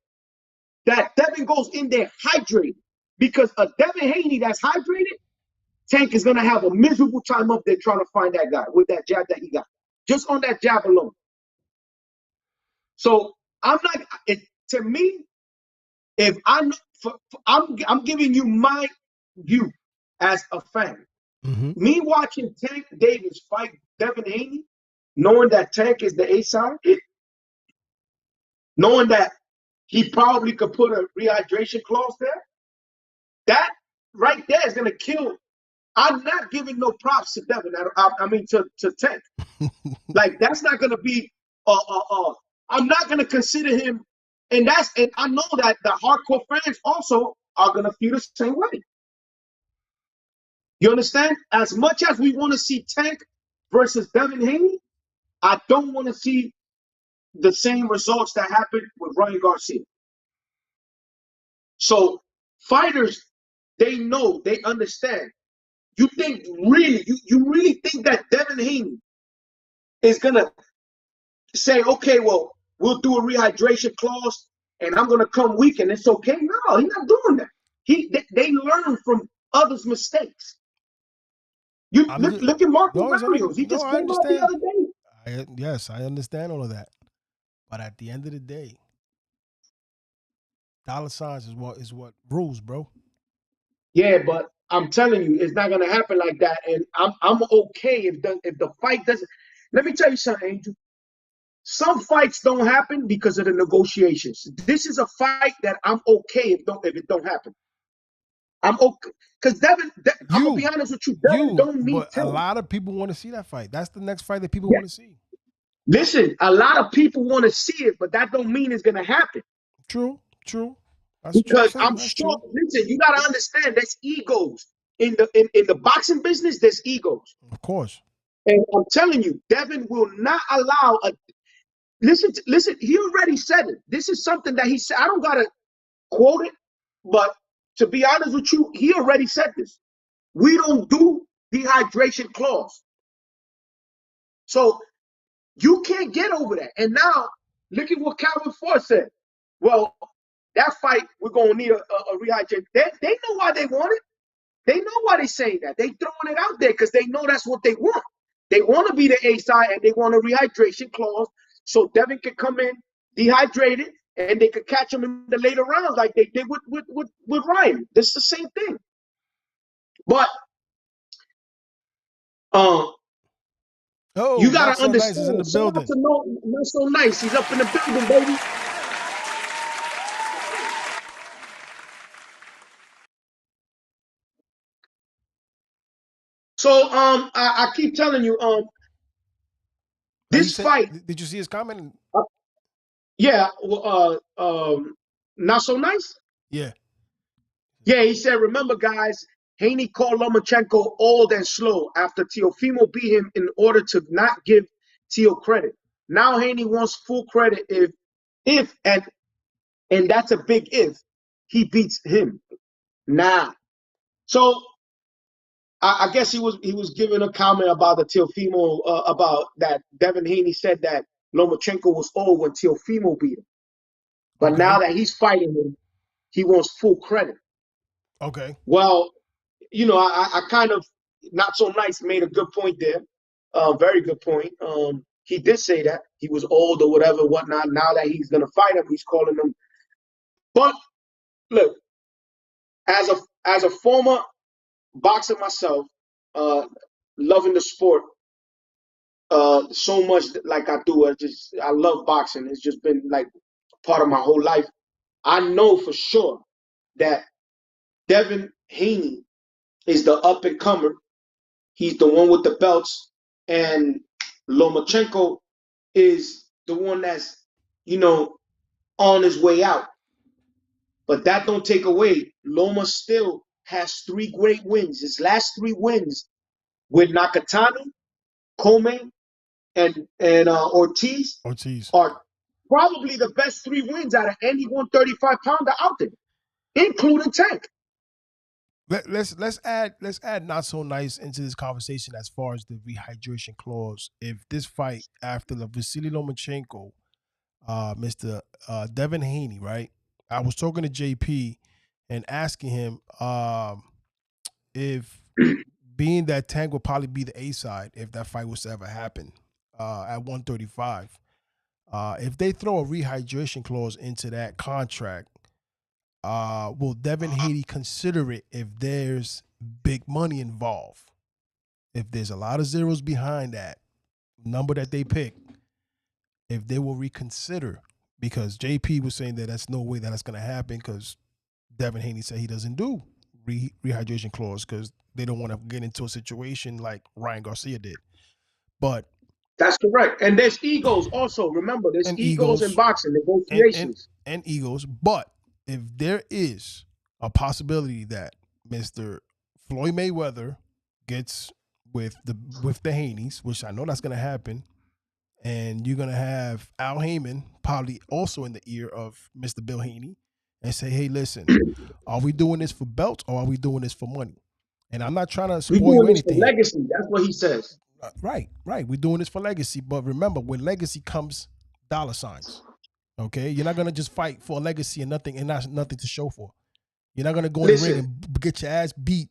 that Devin goes in there hydrated, because a Devin Haney that's hydrated, Tank is going to have a miserable time up there trying to find that guy with that jab that he got. Just on that jab alone. So I'm not, to me, if I'm giving you my view as a fan. Mm-hmm. Me watching Tank Davis fight Devin Haney, knowing that Tank is the A side, knowing that he probably could put a rehydration clause there, that right there is going to kill. I'm not giving no props to Devin. I mean to Tank. Like, that's not going to be. I'm not going to consider him, and I know that the hardcore fans also are going to feel the same way. You understand? As much as we want to see Tank versus Devin Haney, I don't want to see the same results that happened with Ryan Garcia. So fighters, they know, they understand. You think really, you really think that Devin Haney is gonna say, okay, well, we'll do a rehydration clause, and I'm gonna come weak, and it's okay. No, he's not doing that. They learn from others' mistakes. You look at Marco Barrios. He just came out the other day. Yes, I understand all of that. But at the end of the day, dollar signs is what rules, bro. Yeah, but I'm telling you, it's not gonna happen like that. And I'm okay if the fight doesn't. Let me tell you something, Angel. Some fights don't happen because of the negotiations. This is a fight that I'm okay if it don't happen. I'm okay because Devin. I'm gonna be honest with you. Devin don't need but a lot of people want to see that fight. That's the next fight that people want to see. Listen, a lot of people want to see it, but that don't mean it's gonna happen. True. That's because true. I'm sure. Listen, you gotta understand. There's egos in the boxing business. There's egos, of course. And I'm telling you, Devin will not allow a. Listen. He already said it. This is something that he said. I don't gotta quote it, but to be honest with you, he already said this. We don't do dehydration clause, so you can't get over that. And now look at what CRAWFORD said. Well, that fight, we're gonna need a rehydration. They know why they want it. They know why they're saying that. They throwing it out there because they know that's what they want. They want to be the A side and they want a rehydration clause so Devin can come in dehydrated and they could catch him in the later rounds like they did with Ryan. This is the same thing. But you gotta understand. Nice is in the building. Not so nice. He's up in the building, baby. So I keep telling you, this fight. Did you see his comment? Yeah, not so nice. Yeah, he said, remember, guys, Haney called Lomachenko old and slow after Teofimo beat him in order to not give Teo credit. Now Haney wants full credit if and that's a big if he beats him. Nah. So I guess he was giving a comment about the Teofimo about that Devin Haney said that Lomachenko was old when Teofimo beat him. But now that he's fighting him, he wants full credit. Okay. Well, I kind of not so nice made a good point there. Very good point. He did say that he was old or whatever, whatnot. Now that he's gonna fight him, he's calling him. But look, as a former boxer myself, loving the sport so much like I do, I love boxing. It's just been like part of my whole life. I know for sure that Devin Haney is the up and comer. He's the one with the belts, and Lomachenko is the one that's on his way out. But that don't take away. Loma still has 3 great wins. His last 3 wins with Nakatani, Coleman, and Ortiz are probably the best 3 wins out of any 135-pounder out there, including Tank. Let's add not so nice into this conversation as far as the rehydration clause. If this fight after the Vasily Lomachenko, Mr. Devin Haney, right? I was talking to JP and asking him if being that Tank would probably be the A side if that fight was to ever happen at 135. If they throw a rehydration clause into that contract, will Devin Haney consider it if there's big money involved? If there's a lot of zeros behind that number that they pick, if they will reconsider? Because JP was saying that that's no way that that's going to happen because Devin Haney said he doesn't do rehydration clause because they don't want to get into a situation like Ryan Garcia did. But that's correct. And there's egos also. Remember, there's egos in boxing, negotiations. And egos. But if there is a possibility that Mr. Floyd Mayweather gets with the Haneys, which I know that's going to happen, and you're going to have Al Heyman probably also in the ear of Mr. Bill Haney and say, hey, listen, are we doing this for belts or are we doing this for money? And I'm not trying to spoil anything. For legacy. That's what he says. Right. We're doing this for legacy. But remember, with legacy comes dollar signs. Okay, you're not gonna just fight for a legacy and nothing to show for. You're not gonna go in the ring and get your ass beat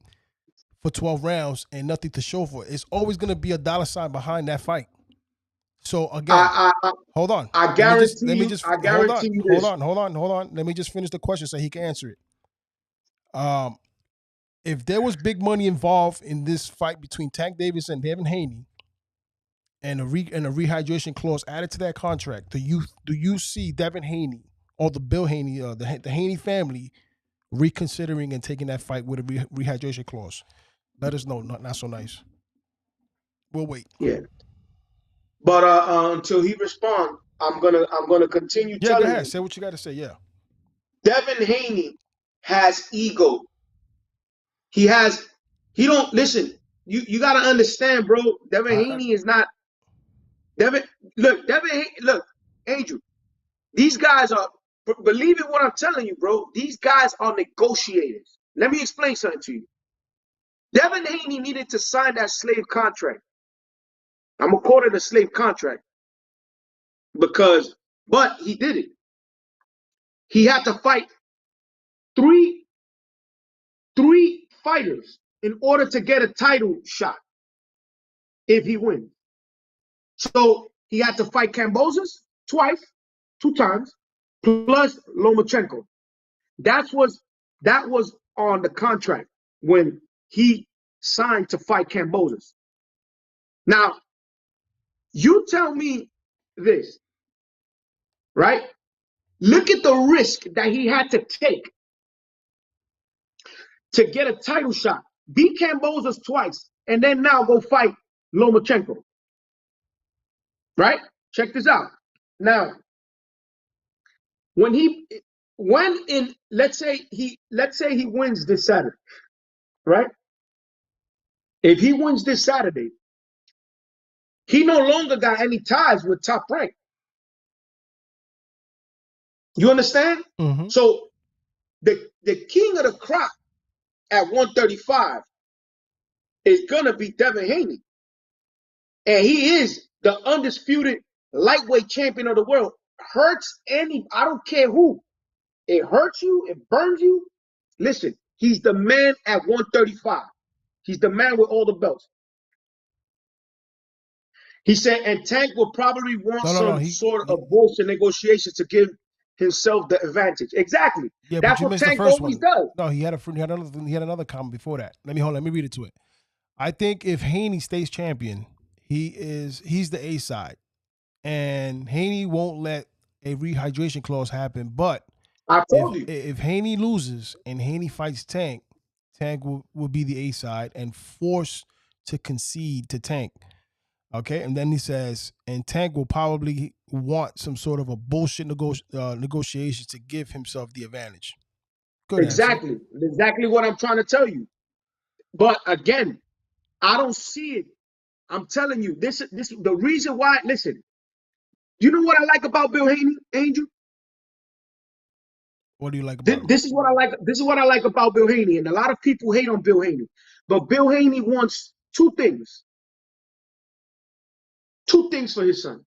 for 12 rounds and nothing to show for. It's always gonna be a dollar sign behind that fight. So again, hold on. I guarantee you. I guarantee you this. Hold on. Let me just finish the question so he can answer it. If there was big money involved in this fight between Tank Davis and Devin Haney, and a rehydration clause added to that contract, do you see Devin Haney or the Bill Haney, the Haney family, reconsidering and taking that fight with a rehydration clause? Let us know. Not so nice. We'll wait. Yeah. But until he responds, I'm gonna continue telling you. Say what you got to say. Yeah. Devin Haney has ego. He don't listen. You got to understand, bro. Devin Haney is not. Look, Angel. These guys are. Believe in what I'm telling you, bro. These guys are negotiators. Let me explain something to you. Devin Haney needed to sign that slave contract. I'm gonna call it a slave contract but he did it. He had to fight three fighters in order to get a title shot if he wins. So he had to fight Kambosos two times, plus Lomachenko. That was on the contract when he signed to fight Kambosos. Now, you tell me this, right? Look at the risk that he had to take to get a title shot, beat Kambosos twice, and then now go fight Lomachenko. Right? Check this out. Now, let's say he wins this Saturday, right? If he wins this Saturday, he no longer got any ties with Top Rank. You understand? Mm-hmm. So the king of the crop at 135 is gonna be Devin Haney, and he is the undisputed lightweight champion of the world. I don't care who. It hurts you, it burns you. Listen, he's the man at 135. He's the man with all the belts. He said, and Tank will probably want sort of bullshit negotiations to give himself the advantage. Exactly. Yeah, that's what Tank always does. No, he had another comment before that. Let me read it to it. I think if Haney stays champion, he's the A side, and Haney won't let a rehydration clause happen. But I told you, if Haney loses and Haney fights Tank, Tank will be the A side and forced to concede to Tank. Okay, and then he says, and Tank will probably want some sort of a bullshit negotiation to give himself the advantage. Good exactly. Answer. Exactly what I'm trying to tell you. But again, I don't see it. I'm telling you, this the reason why. Listen, you know what I like about Bill Haney, Angel? What do you like about him? This is what I like. This is what I like about Bill Haney, and a lot of people hate on Bill Haney, but Bill Haney wants two things. Two things for his son.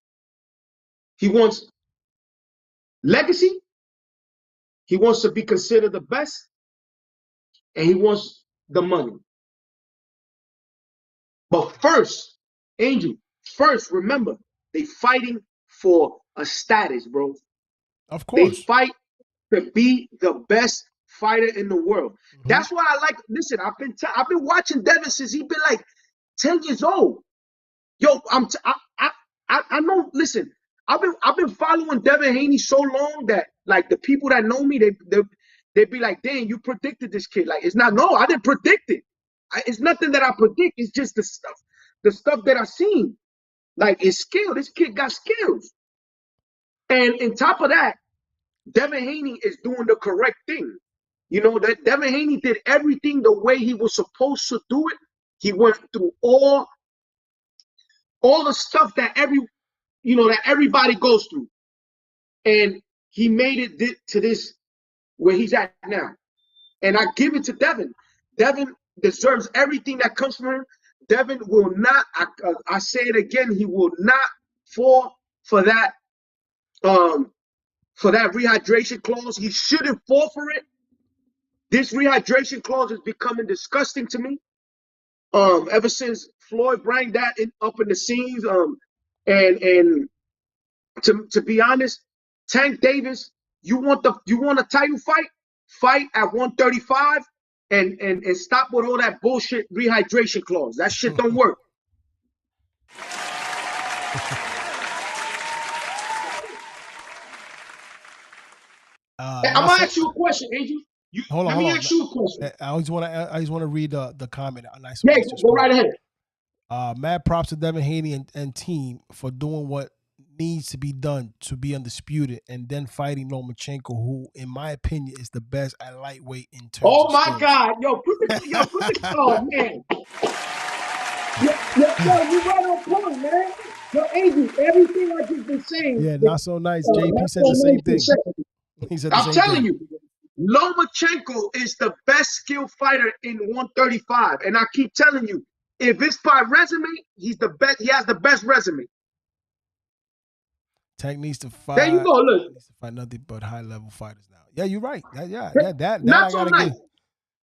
He wants legacy. He wants to be considered the best, and he wants the money. But first, Angel, remember, they fighting for a status, bro. Of course. They fight to be the best fighter in the world. Mm-hmm. That's why I like. Listen, I've been watching Devin since he's been like 10 years old. Yo, I know. Listen, I've been following Devin Haney so long that like the people that know me, they be like, "Damn, you predicted this kid." Like, it's not. No, I didn't predict it. It's nothing that I predict. It's just the stuff that I seen. Like, it's skill. This kid got skills. And on top of that, Devin Haney is doing the correct thing. You know, that Devin Haney did everything the way he was supposed to do it. He went through all the stuff that everybody goes through. And he made it to this where he's at now. And I give it to Devin. Devin deserves everything that comes from him. Devin will not, I say it again, he will not fall for that for that rehydration clause. He shouldn't fall for it. This rehydration clause is becoming disgusting to me. Ever since Floyd brought that up in the scenes, and to be honest, Tank Davis, you want a title fight at 135, and stop with all that bullshit rehydration clause. That shit don't work. I'm gonna ask you a question, Angel. Let me ask you a question. I just want to read the comment. Nice. Yeah, go right ahead. Mad props to Devin Haney and team for doing what needs to be done to be undisputed, and then fighting Lomachenko, who, in my opinion, is the best at lightweight in terms. Oh my skills. God, yo, put the oh man. Yo, you right on point, man. Yo, Angel, everything I just been saying. Yeah, not so nice. JP said the same thing. He said the I'm telling you, Lomachenko is the best skill fighter in 135, and I keep telling you, if it's by resume, he's the best. He has the best resume. Tank needs to fight. There you go. Look, needs to fight nothing but high-level fighters now. Yeah, you're right. That not so nice.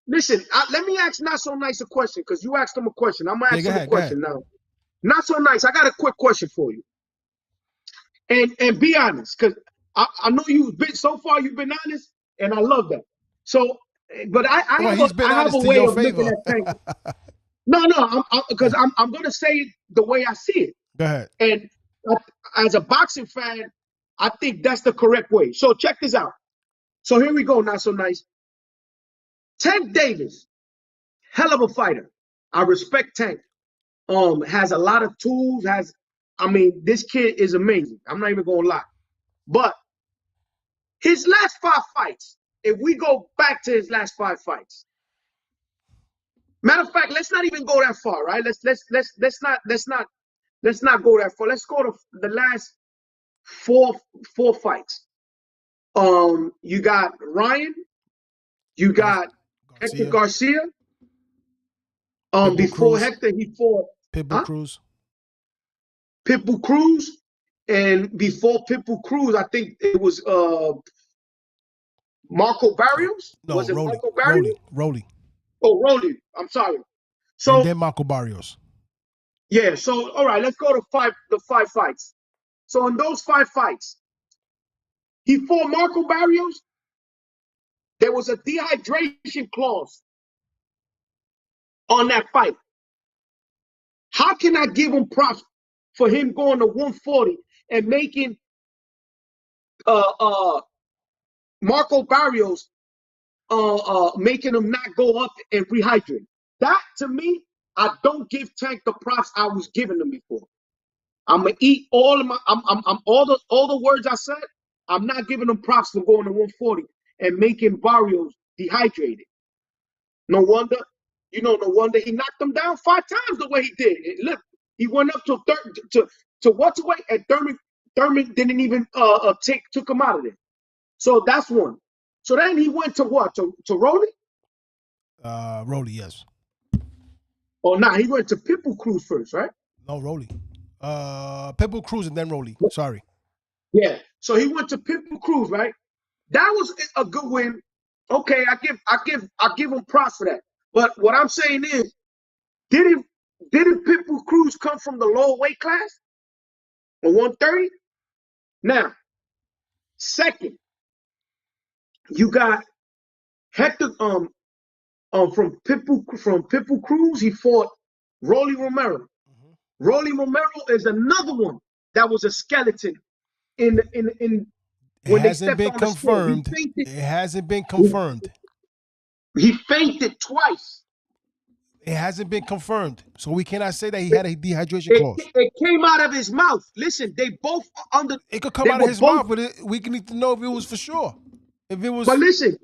Listen, let me ask Not So Nice a question, because you asked him a question. I'm gonna ask him a question now. Not So Nice, I got a quick question for you. And be honest, because I know you've been so far. You've been honest, and I love that. So, but I have a way of looking at Tank. No, because I'm gonna say it the way I see it. Go ahead. And as a boxing fan, I think that's the correct way. So check this out. So here we go. Not So Nice. Tank Davis, hell of a fighter. I respect Tank. Has a lot of tools. This kid is amazing. I'm not even gonna lie. But his last 5 fights, if we go back to his last 5 fights, matter of fact, let's not even go that far, right? Let's not go that far. Let's go to the last four fights. You got Ryan, you got Hector Garcia. Before Hector, he fought Pitbull Cruz. Pitbull Cruz, and before Pitbull Cruz, I think it was Marco Barrios. No, was it Rollie, Marco Barrios? Rollie. Oh, Rollie. I'm sorry. So and then Marco Barrios. Yeah. So all right, let's go to the 5 fights. So in those 5 fights, he fought Marco Barrios. There was a dehydration clause on that fight. How can I give him props for him going to 140 and making Marco Barrios making him not go up and rehydrate? That, to me, I don't give Tank the props I was giving him before. I'm gonna eat all of my all the words I said. I'm not giving him props for going to 140 and making Barrios dehydrated. No wonder he knocked him down 5 times the way he did. Look, he went up to what's away, and Thurman didn't even took him out of there. So that's one. So then he went to what? To Rollie? Rollie, yes. Oh, no, he went to Pitbull Cruz first, right? No, Rollie. Pitbull Cruz and then Rollie. Sorry. Yeah. So he went to Pitbull Cruz, right? That was a good win. Okay, I give him props for that. But what I'm saying is, didn't Pitbull Cruz come from the lower weight class? Or 130? Now, second, you got Hector from Pitbull Cruz, he fought Rollie Romero. Mm-hmm. Rollie Romero is another one that was a skeleton in when they stepped on the scale. It hasn't been confirmed. He fainted twice. It hasn't been confirmed, so we cannot say that he had a dehydration clause. It came out of his mouth. Listen, they both under. It could come out of his mouth, but we need to know if it was for sure. If it was. But listen,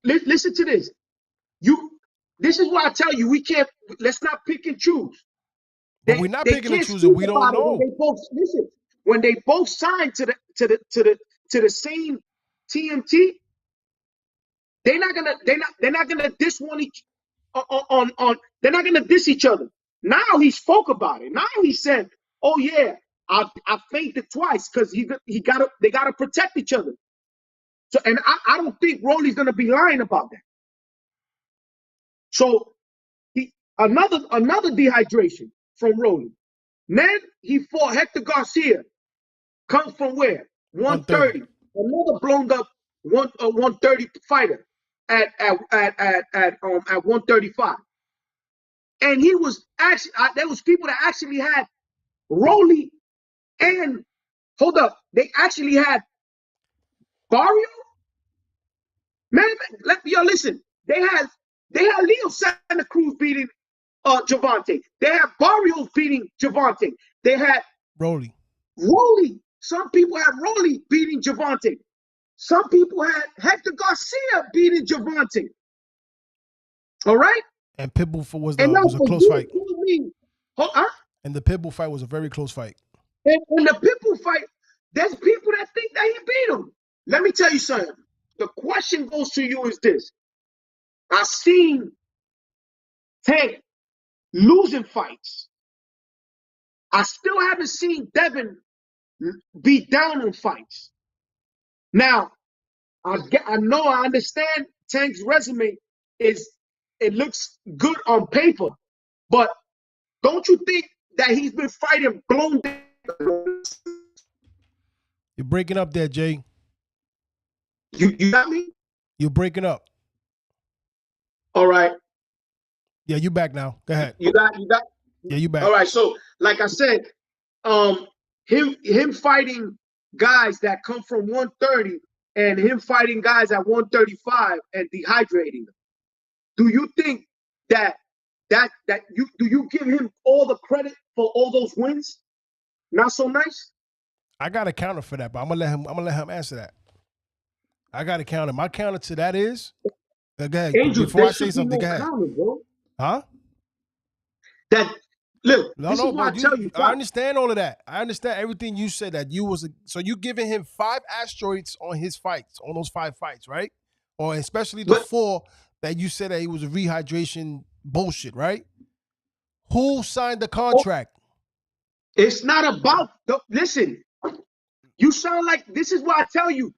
listen to this. This is why I tell you we can't. Let's not pick and choose. But we're not picking and choosing. We don't know. When they both signed to the same TMT, they're not gonna diss one each on. They're not gonna diss each other. Now he spoke about it. Now he said, "Oh yeah, I fainted twice because they gotta protect each other. So, and I don't think Rollie's gonna be lying about that. So another dehydration from Rollie. Then he fought Hector Garcia. Comes from where? 130. Another blown up 130 fighter at 135. And he was actually there was people that actually had Rollie and hold up, they actually had Barrio. Man, listen. They had Leo Santa Cruz beating Javante. They had Barrios beating Javante. They had Rollie. Some people had Rollie beating Javante. Some people had Hector Garcia beating Javante. All right? And Pitbull was a close fight. And the Pitbull fight was a very close fight. And the Pitbull fight, there's people that think that he beat him. Let me tell you something. The question goes to you is this. I've seen Tank losing fights. I still haven't seen Devin beat down on fights. Now, I understand Tank's resume it looks good on paper, but don't you think that he's been fighting blown down? You're breaking up there, Jay. You got me? You're breaking up. All right. Yeah, you back now. Go ahead. You got. Yeah, you back. All right. So, like I said, him fighting guys that come from 130 and him fighting guys at 135 and dehydrating them. Do you think that you give him all the credit for all those wins? Not so nice? I got a counter for that, but I'm gonna let him answer that. I got a counter. My counter to that is go ahead. Angel, before I say something, go ahead. Counter, bro. Huh? That look, I understand all of that. I understand everything you said that so you giving him 5 asteroids on his fights, on those 5 fights, right? Or especially the 4 that you said that he was a rehydration bullshit, right? Who signed the contract? It's not about listen. You sound like this is what I tell you.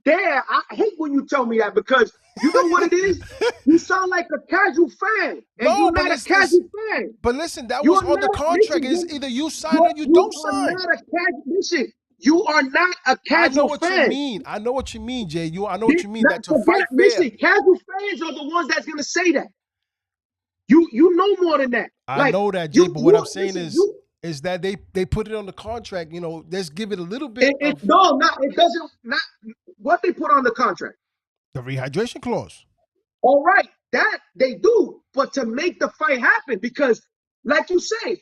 I hate when you tell me that because you know what it is? You sound like a casual fan. And you're not a casual fan. But listen, that was on the contract. It's either you sign or you don't sign. Listen, you are not a casual fan. I know what you mean. I know what you mean, Jay. I know what you mean. That to fight fair. Listen, casual fans are the ones that's gonna say that. You know more than that. I know that, Jay, but what I'm saying is that they put it on the contract, let's give it a little bit. It doesn't. What they put on the contract? The rehydration clause. All right, that they do, but to make the fight happen, because like you say,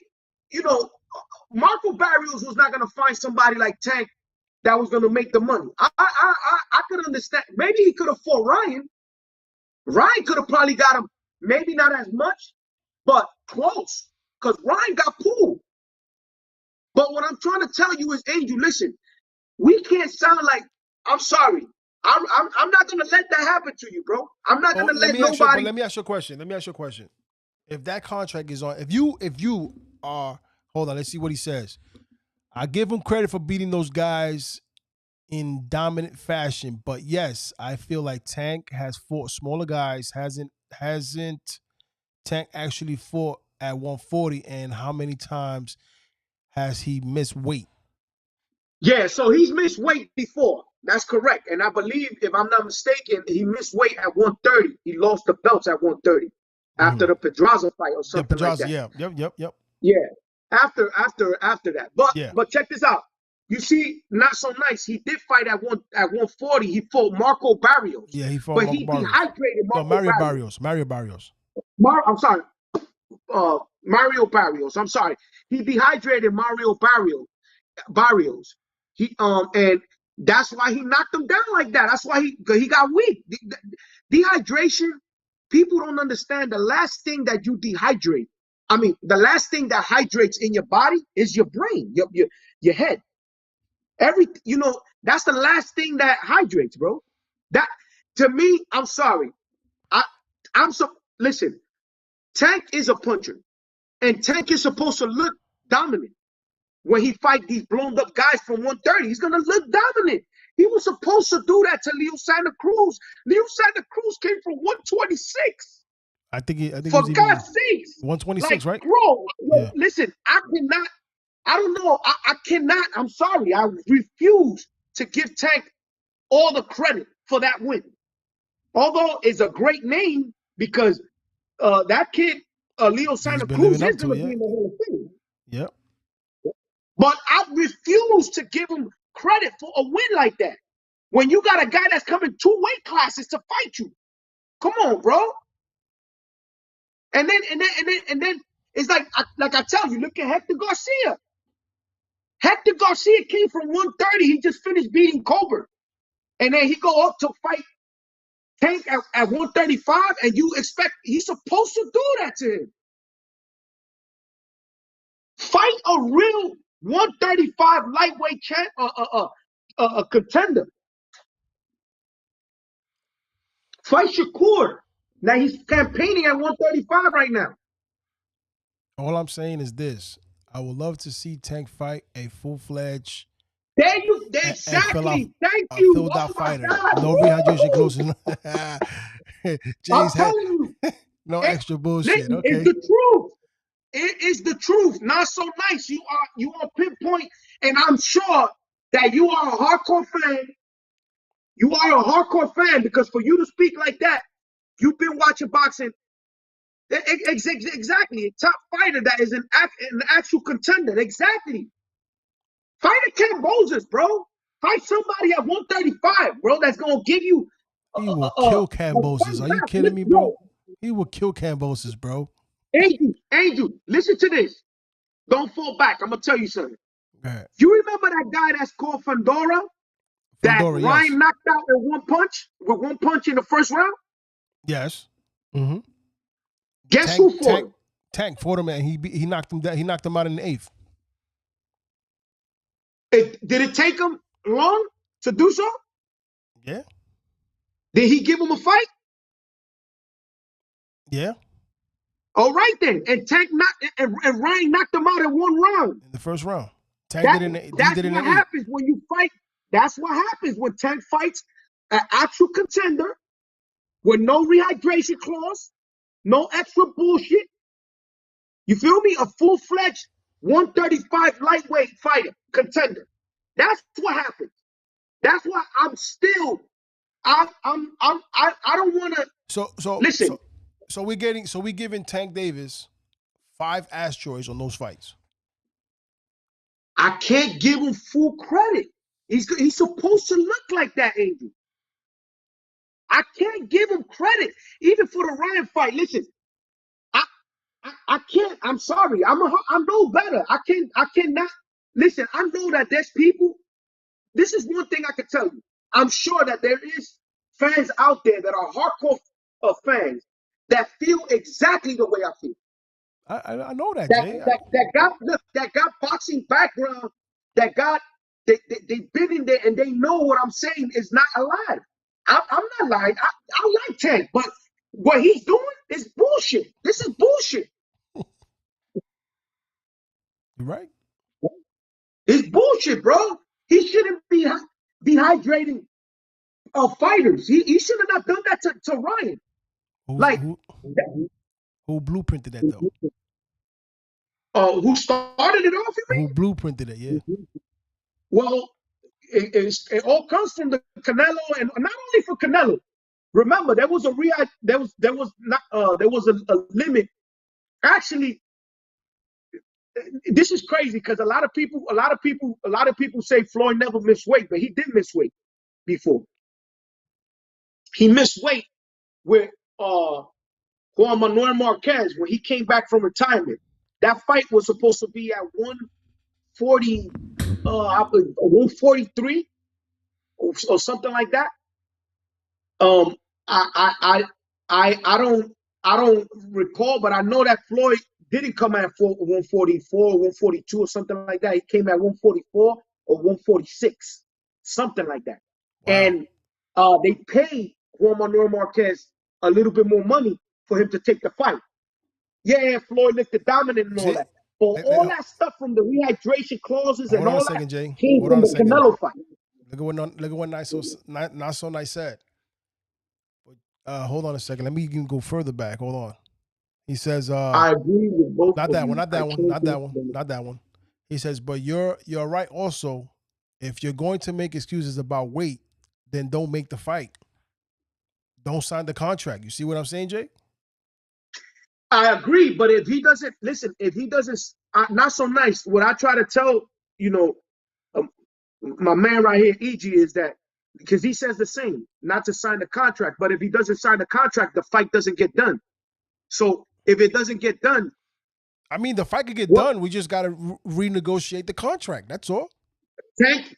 Marco Barrios was not going to find somebody like Tank that was going to make the money. I could understand. Maybe he could have fought Ryan. Ryan could have probably got him, maybe not as much, but close, because Ryan got pulled. But what I'm trying to tell you is, Angel, listen, we can't sound like, I'm sorry. I'm not going to let that happen to you, bro. I'm not going to let nobody. Let me ask you a question. If that contract is on, if you are, hold on, let's see what he says. I give him credit for beating those guys in dominant fashion, but yes, I feel like Tank has fought smaller guys. Hasn't Tank actually fought at 140, and how many times has he missed weight? Yeah, so he's missed weight before. That's correct. And I believe, if I'm not mistaken, he missed weight at 130. He lost the belts at 130 after the Pedraza fight or something like that. Yeah, yep. Yeah, after that. But check this out. You see, not so nice. He did fight at 140. He fought Marco Barrios. Yeah, he fought but Marco Barrios. Dehydrated Mario Barrios. Mario Barrios. I'm sorry. Mario Barrios. I'm sorry. He dehydrated Mario Barrios. And that's why he knocked him down like that. That's why he got weak. Dehydration, people don't understand. The last thing that you dehydrate, the last thing that hydrates in your body is your brain, your head. That's the last thing that hydrates, bro. That, to me, I'm sorry. Listen, Tank is a puncher, and Tank is supposed to look dominant. when he fight these blown up guys from 130. He's gonna look dominant. He was supposed to do that to Leo Santa Cruz. Leo Santa Cruz came from 126. I think he For was even God's sakes, 126, like, right? bro, Yeah. listen, I cannot. I don't know. I cannot. I'm sorry. I refuse to give Tank all the credit for that win. Although it's a great name because that kid, Leo Santa Cruz, is going to be in the Hall of Fame. Yep. But I refuse to give him credit for a win like that. When you got a guy that's coming 2 weight classes to fight you. Come on, bro. And then it's like I tell you, look at Hector Garcia. Hector Garcia came from 130. He just finished beating Colbert. And then he go up to fight Tank at 135, and you expect he's supposed to do that to him. Fight a real 135 lightweight contender. Fight Shakur. Now he's campaigning at 135 right now. All I'm saying is this. I would love to see Tank fight a full-fledged exactly. Thank you. Filled out fighter. No rehydration closes. Jay's head. No extra bullshit. Listen, okay. It's the truth. It is the truth. Not so nice. You are pinpoint, and I'm sure that you are a hardcore fan. You are a hardcore fan because for you to speak like that, you've been watching boxing. Exactly, a top fighter that is an actual contender. Exactly. Fight a Cambosis, bro. Fight somebody at 135, bro. That's gonna give you. He will kill Cambosis. Are you kidding me, bro? He will kill Cambosis, bro. Angel, listen to this. Don't fall back. I'm gonna tell you something. Right. You remember that guy that's called Fundora? That Ryan knocked out with one punch in the first round? Yes. Mm-hmm. Guess who fought him? Tank fought him, and he knocked him down. He knocked him out in the 8th. Did it take him long to do so? Yeah. Did he give him a fight? Yeah. All right then. And Tank and Ryan knocked him out in 1 round. In the first round. Tank did it in what happens when you fight. That's what happens when Tank fights an actual contender with no rehydration clause, no extra bullshit. You feel me? A full-fledged 135 lightweight fighter, contender. That's what happens. That's why I'm still. I don't want to. So listen. So we're giving Tank Davis 5 asteroids on those fights. I can't give him full credit. He's supposed to look like that, Angel. I can't give him credit even for the Ryan fight. Listen, I can't. I'm sorry. I know better. I cannot. Listen, I know that there's people. This is one thing I can tell you. I'm sure that there is fans out there that are hardcore fans that feel exactly the way I feel. I know that, Jay. That got boxing background. They've been in there and they know what I'm saying is not a lie. I'm not lying. I like Tank, but what he's doing is bullshit. This is bullshit. You're right. It's bullshit, bro. He shouldn't be dehydrating fighters. He should have not done that to Ryan. Who blueprinted that though? Who started it off? Who blueprinted it? Yeah. Well, it all comes from the Canelo, and not only for Canelo. Remember, there was a limit. Actually, this is crazy because a lot of people say Floyd never missed weight, but he did miss weight before. He missed weight with Juan Manuel Marquez when he came back from retirement. That fight was supposed to be at 140, 143 or something like that. I don't recall, but I know that Floyd didn't come at 144, 142 or something like that. He came at 144 or 146, something like that. Wow. And they paid Juan Manuel Marquez a little bit more money for him to take the fight. Yeah, Floyd looked dominant and all that. But all that stuff from the rehydration clauses and all that second, Jay. came from the Canelo fight. Look at what not so nice said. Hold on a second. Let me even go further back. Hold on. He says, I agree with both. Not that one. He says, but you're right also. If you're going to make excuses about weight, then don't make the fight. Don't sign the contract. You see what I'm saying, Jay? I agree, but if he doesn't listen, if he doesn't, not so nice. What I try to tell, my man right here, EG, is that because he says the same, not to sign the contract. But if he doesn't sign the contract, the fight doesn't get done. So if it doesn't get done, I mean, the fight could get done. We just got to renegotiate the contract. That's all.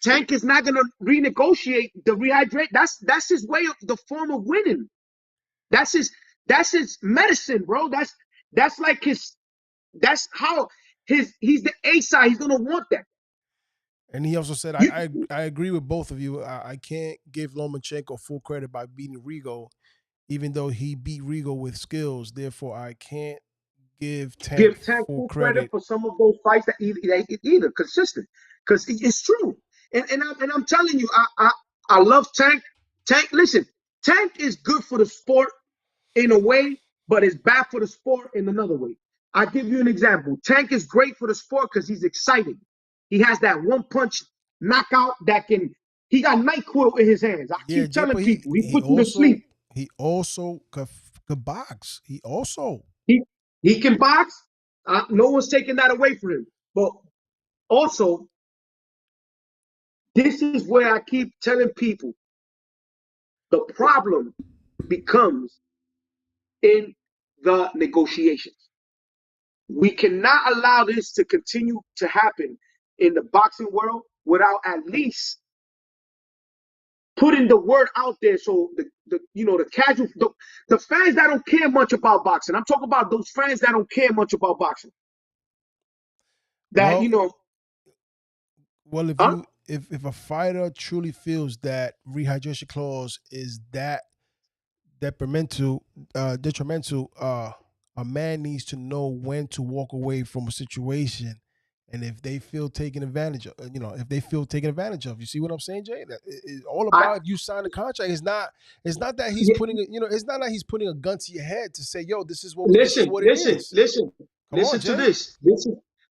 Tank is not going to renegotiate the rehydrate. That's his way of the form of winning. That's his medicine, bro. That's like he's the A side. He's gonna want that. And he also said, I agree with both of you. I can't give Lomachenko full credit by beating Rigo, even though he beat Rigo with skills. Therefore, I can't give Tank full credit for some of those fights that either consistent, because it's true. And I'm telling you, I love Tank. Listen, Tank is good for the sport in a way, but it's bad for the sport in another way. I'll give you an example. Tank is great for the sport because he's exciting. He has that one punch knockout that he got NyQuil in his hands. I keep telling people, he put you to sleep. He also could box. He can box. No one's taking that away from him. But also, this is where I keep telling people, the problem becomes in the negotiations. We cannot allow this to continue to happen in the boxing world without at least putting the word out there, so the casual, the fans that don't care much about boxing. I'm talking about those fans that don't care much about boxing. That Well, if a fighter truly feels that rehydration clause is that detrimental, a man needs to know when to walk away from a situation, and if they feel taken advantage of, you see what I'm saying, Jay? That it's all about if you sign a contract. It's not that he's putting it's not like he's putting a gun to your head to say, yo, this is what it is. Listen to this.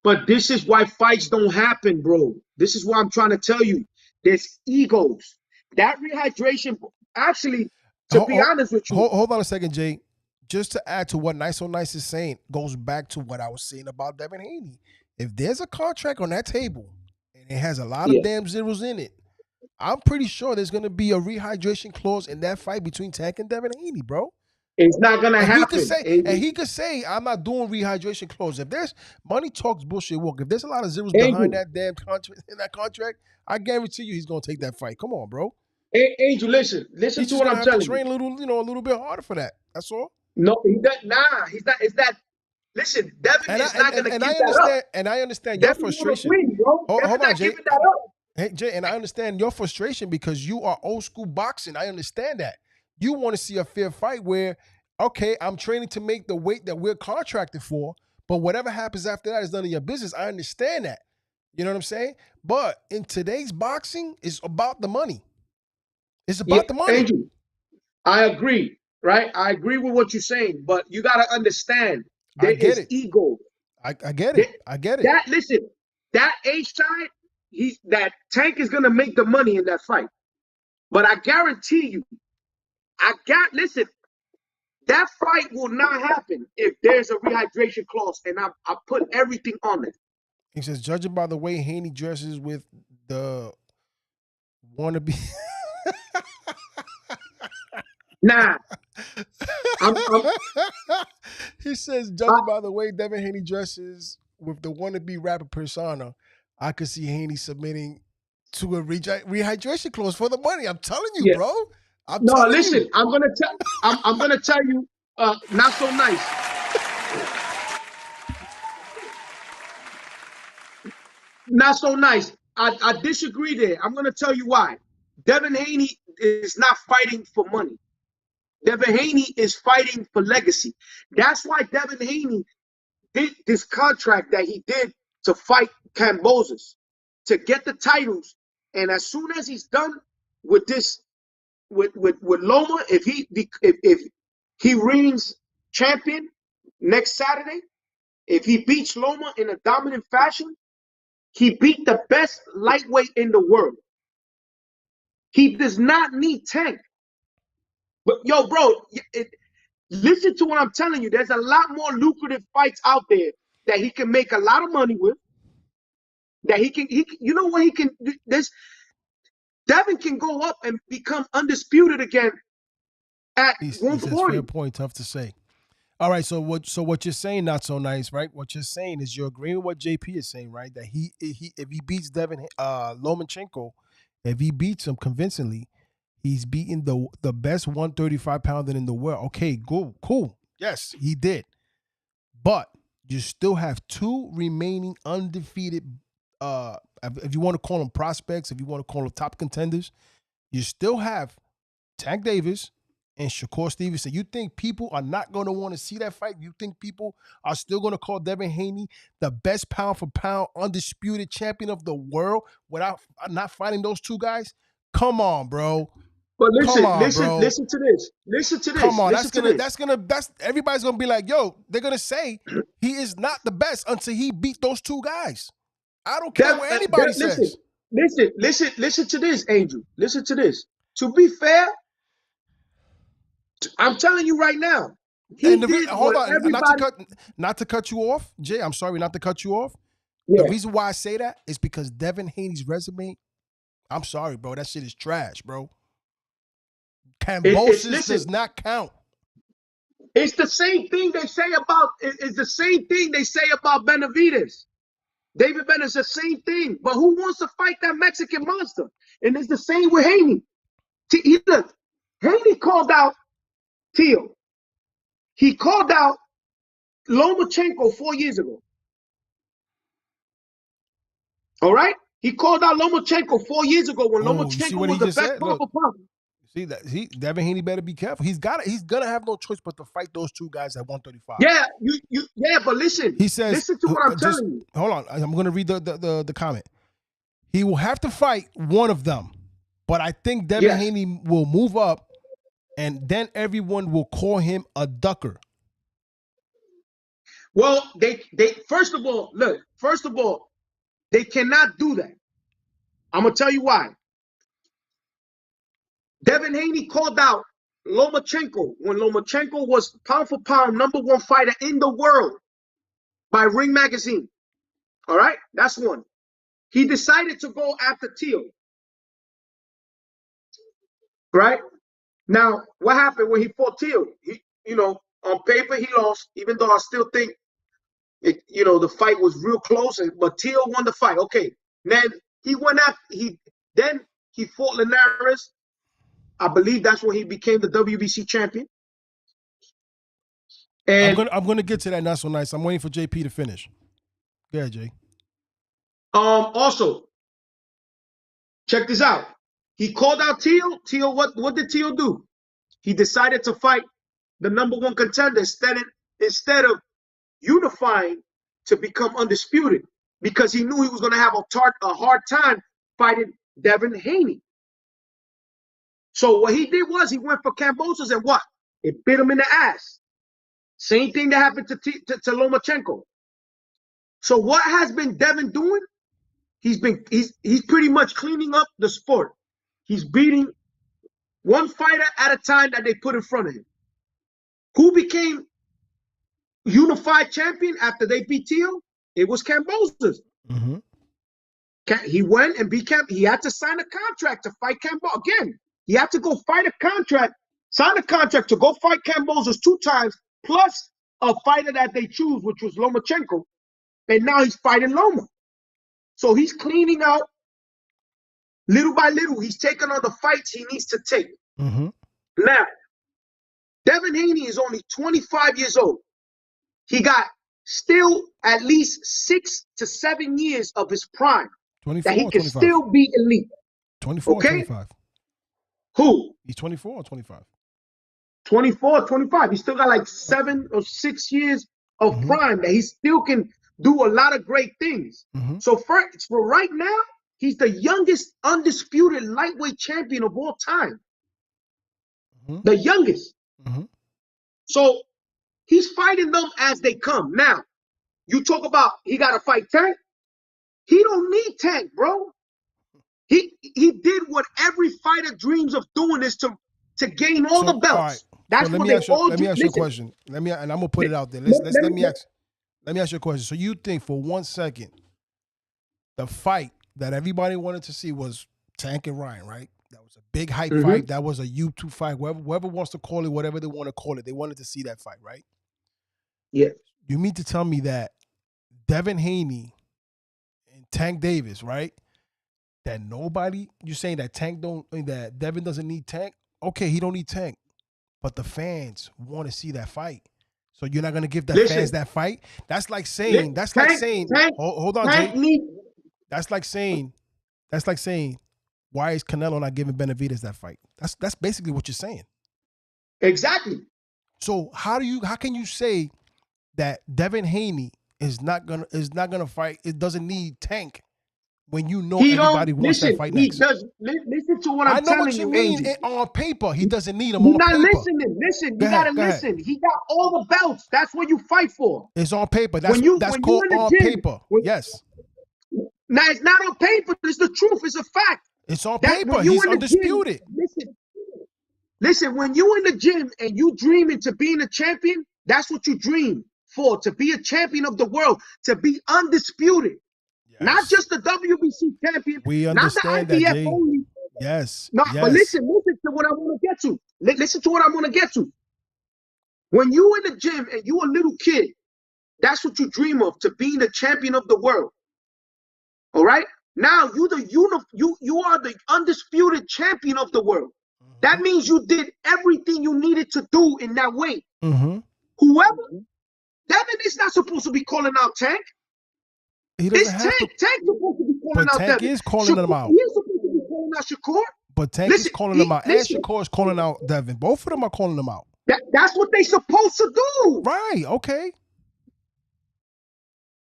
But this is why fights don't happen, bro. This is what I'm trying to tell you. There's egos. That rehydration, actually, to be honest with you. Hold on a second, Jay. Just to add to what Nice So Nice is saying, goes back to what I was saying about Devin Haney. If there's a contract on that table and it has a lot of damn zeros in it, I'm pretty sure there's going to be a rehydration clause in that fight between Tank and Devin Haney, bro. It's not going to happen. He could say, I'm not doing rehydration clause. If there's money talks, bullshit walk. If there's a lot of zeros behind that damn contract, I guarantee you he's going to take that fight. Come on, bro. Angel, listen to what I'm telling you. Train a little bit harder for that. That's all. No, he's not. It's that. Listen, Devin is not going to give that up. And I understand your frustration. Hold on, Jay. Hey, Jay, and I understand your frustration because you are old school boxing. I understand that. You want to see a fair fight where, okay, I'm training to make the weight that we're contracted for, but whatever happens after that is none of your business. I understand that. You know what I'm saying? But in today's boxing, it's about the money. It's about the money. Angel, I agree, right? I agree with what you're saying, but you got to understand there is ego. I get it. I get it. Listen, that H side, that Tank is going to make the money in that fight. But I guarantee you, listen, that fight will not happen if there's a rehydration clause, and I put everything on it. He says, judging by the way Haney dresses with the wannabe. Nah. He says, judging by the way Devin Haney dresses with the wannabe rapper persona, I could see Haney submitting to a rehydration clause for the money. I'm telling you, bro. I'm gonna tell you, not so nice. Not so nice. I disagree there. I'm gonna tell you why. Devin Haney is not fighting for money. Devin Haney is fighting for legacy. That's why Devin Haney this contract that he did to fight Kambosos to get the titles, and as soon as he's done with this, with Loma, if he reigns champion next Saturday, if he beats Loma in a dominant fashion, he beat the best lightweight in the world. He does not need Tank. But yo, bro, listen to what I'm telling you. There's a lot more lucrative fights out there that he can make a lot of money with. That he can you know what he can do? This Devin can go up and become undisputed again at 140. Fair point, tough to say. All right, so what you're saying, not so nice, right? What you're saying is you're agreeing with what JP is saying, right? That if he beats Devin Lomachenko, if he beats him convincingly, he's beating the best 135 pounder in the world. Okay, cool. Yes, he did. But you still have two remaining undefeated, if you want to call them prospects, if you want to call them top contenders, you still have Tank Davis and Shakur Stevenson. You think people are not going to want to see that fight? You think people are still going to call Devin Haney the best pound for pound undisputed champion of the world without not fighting those two guys? Come on, bro. But listen to this. Listen to this. Come on, that's everybody's gonna be like, yo, they're gonna say he is not the best until he beat those two guys. I don't care what anybody says. Listen to this, Angel. Listen to this. To be fair, I'm telling you right now. Hold on, not to cut you off, Jay. I'm sorry, not to cut you off. Yeah. The reason why I say that is because Devin Haney's resume. I'm sorry, bro. That shit is trash, bro. Kambosos does not count. It's the same thing they say about. It's the same thing they say about Benavidez. David Benavidez, the same thing. But who wants to fight that Mexican monster? And it's the same with Haney. Look, Haney called out Teo. He called out Lomachenko 4 years ago. All right? He called out Lomachenko 4 years ago when Lomachenko was the best pound. See that? Devin Haney better be careful. He's gonna have no choice but to fight those two guys at 135. Yeah, but listen. He says, listen to what I'm telling you. Hold on, I'm gonna read the comment. He will have to fight one of them, but I think Devin Haney will move up, and then everyone will call him a ducker. Well, they first of all, they cannot do that. I'm gonna tell you why. Devin Haney called out Lomachenko when Lomachenko was pound for pound #1 fighter in the world by Ring Magazine. All right, that's one. He decided to go after Teo. Right now, what happened when he fought Teo? On paper he lost, even though I still think the fight was real close. But Teo won the fight. Okay, then he went after he fought Linares. I believe that's when he became the WBC champion. And I'm gonna get to that. Not so nice. I'm waiting for JP to finish. Go ahead, Jay. Also, check this out. He called out Teo. Teo, what did Teo do? He decided to fight the #1 contender instead of unifying to become undisputed, because he knew he was going to have a hard time fighting Devin Haney. So what he did was he went for Kambosos, and what? It bit him in the ass. Same thing that happened to Lomachenko. So what has been Devin doing? He's pretty much cleaning up the sport. He's beating one fighter at a time that they put in front of him. Who became unified champion after they beat Teo? It was Kambosos. Mm-hmm. He went and he had to sign a contract to fight Kambosos. Again, he had to go sign a contract to go fight Kambosos 2 times, plus a fighter that they choose, which was Lomachenko. And now he's fighting Loma. So he's cleaning out little by little. He's taking on the fights he needs to take. Mm-hmm. Now, Devin Haney is only 25 years old. He got still at least 6 to 7 years of his prime 24, that he can 25. still be elite. 24 okay? 25. Who? He's 24 or 25? 24, 25. He still got like 7 or 6 years of prime, that he still can do a lot of great things. So for right now, he's the youngest undisputed lightweight champion of all time. The youngest. So he's fighting them as they come. Now, you talk about he got to fight Tank. He don't need Tank, bro. He did what every fighter dreams of doing, is to gain all the belts. Right. That's so what let me ask you a question. And I'm gonna put it out there. Let me ask you a question. So you think for 1 second the fight that everybody wanted to see was Tank and Ryan, right? That was a big hype fight. That was a YouTube fight. Whoever wants to call it, whatever they want to call it, they wanted to see that fight, right? Yeah. You mean to tell me that Devin Haney and Tank Davis, right? That nobody, you're saying that that Devin doesn't need Tank? Okay, he don't need Tank, but the fans want to see that fight. So you're not gonna give the fans that fight? That's like saying, hold on, Jay. That's like saying, why is Canelo not giving Benavidez that fight? That's basically what you're saying. Exactly. So how can you say that Devin Haney is not gonna fight? It doesn't need Tank when you know everybody wants that fight next. Listen to what I'm telling you. I know what you mean. On paper, he doesn't need him on paper. You're not listening. Listen, you gotta listen. He got all the belts. That's what you fight for. It's on paper. That's called on paper. Yes. Now it's not on paper. It's the truth. It's a fact. It's on paper. He's undisputed. Listen. When you in the gym and you dreaming to being a champion, that's what you dream for. To be a champion of the world. To be undisputed. Yes. Not just the WBC champion. We understand not the IBF that, Jay. only. Yes. No, yes. But listen to what I want to get to. Listen to what I'm going to get to. When you in the gym and you a little kid, that's what you dream of, to being the champion of the world. All right? Now you are the undisputed champion of the world. That means you did everything you needed to do in that weight. Whoever, Devin is not supposed to be calling out Tank. He doesn't have Tank. to. Tank's supposed to be calling out Tank Devin. Is calling them out. He's supposed to be calling out Shakur. But Tank is calling them out. And Shakur is calling out Devin. Both of them are calling them out. That's what they supposed to do. Right, okay.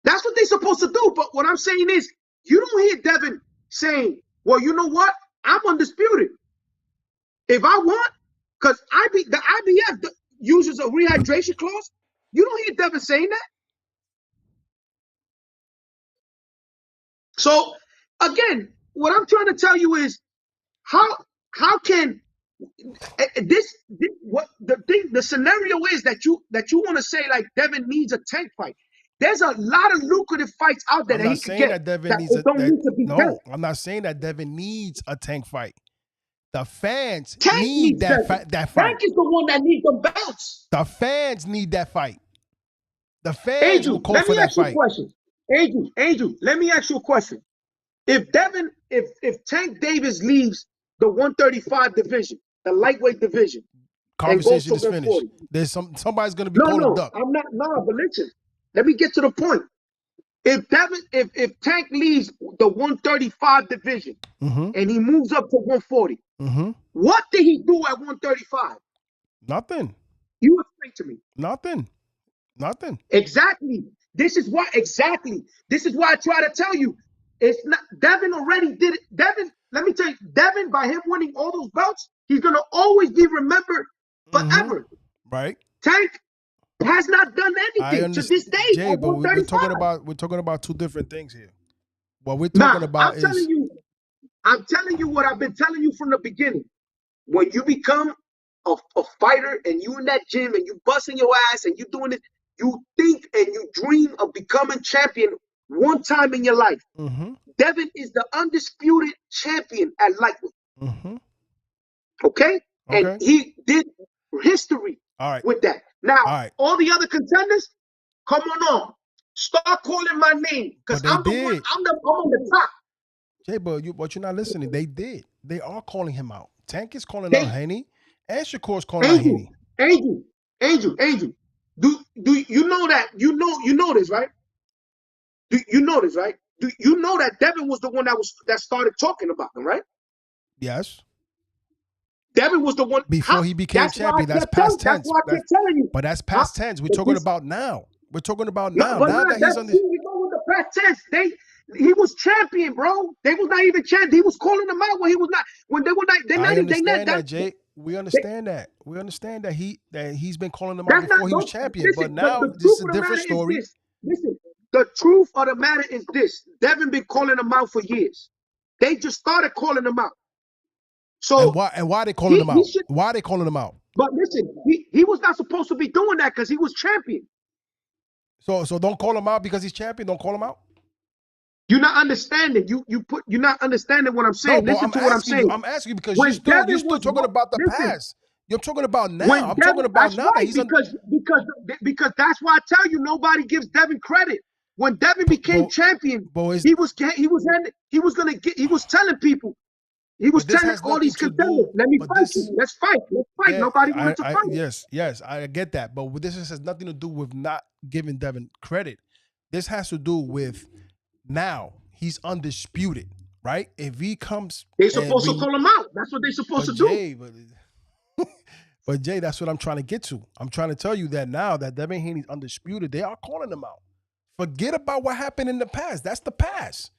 That's what they supposed to do. But what I'm saying is, you don't hear Devin saying, well, you know what? I'm undisputed. If I want, because the IBF uses a rehydration clause, you don't hear Devin saying that. So, again, what I'm trying to tell you is, how can the scenario is that you want to say like Devin needs a Tank fight. There's a lot of lucrative fights out there that he can get. I'm not saying that Devin needs a Tank fight. The fans Tank need that fight. Tank is the one that needs the belts. The fans need that fight. The fans will call for that fight. Angel, let me ask you a question. If Tank Davis leaves the 135 division, the lightweight division, conversation is finished. There's somebody's going to be called a duck. I'm not. No, but listen. Let me get to the point. If Tank leaves the 135 division and he moves up to 140, what did he do at 135? Nothing. You explain to me. Nothing. Exactly. This is why I try to tell you. It's not. Devin already did it. Devin, let me tell you, Devin, by him winning all those belts, he's gonna always be remembered forever. Right. Tank has not done anything to this day. Jay, but we're talking about two different things here. What we're talking about is I'm telling you what I've been telling you from the beginning. When you become a fighter and you in that gym and you busting your ass and you doing it, you think and you dream of becoming champion one time in your life. Devin is the undisputed champion at lightweight. Okay? And he did history with that. Now, all the other contenders, come on. Start calling my name because I'm on the top. Jay, but you're not listening. They did. They are calling him out. Tank is calling out Haney, and Shakur's calling out Haney. Angel. Do you know that? You know this, right? Do you know this, right? Do you know that Devin was the one that started talking about him, right? Yes. Devin was the one before he became champion. That's past tense. That's why I kept telling you. But that's past tense. We're talking about now. We're talking about No, now. but Now not that he's that's on the. true. We go with the past tense. He was champion, bro. They was not even champion. He was calling them out when he was not. When they were not. They're not. I They not understand that. that, Jay. We understand that. We understand that he's been calling them out That's not. before he was champion. But Listen, now the this truth is a of the different matter is story. this. Listen, the truth of the matter is this. Devin been calling them out for years. They just started calling them out. So And why are they calling them out? Why are they calling them out? But listen, he was not supposed to be doing that because he was champion. So don't call him out because he's champion. Don't call him out. You're not understanding. You're not understanding what I'm saying. No, Listen to what I'm saying. I'm asking you because When you're still talking about the past. You're talking about now. I'm talking about now that he's because that's why I tell you nobody gives Devin credit. When Devin became champion, he was telling people. He was telling all these contenders, let me fight you. Let's fight. Let's fight. Yeah, Nobody wanted to fight. Yes, I get that. But this has nothing to do with not giving Devin credit. This has to do with now he's undisputed, right? If he comes, they're supposed to call him out. That's what they're supposed to do. But Jay, that's what I'm trying to get to. I'm trying to tell you that now that Devin Haney's undisputed, they are calling him out. Forget about what happened in the past. That's the past.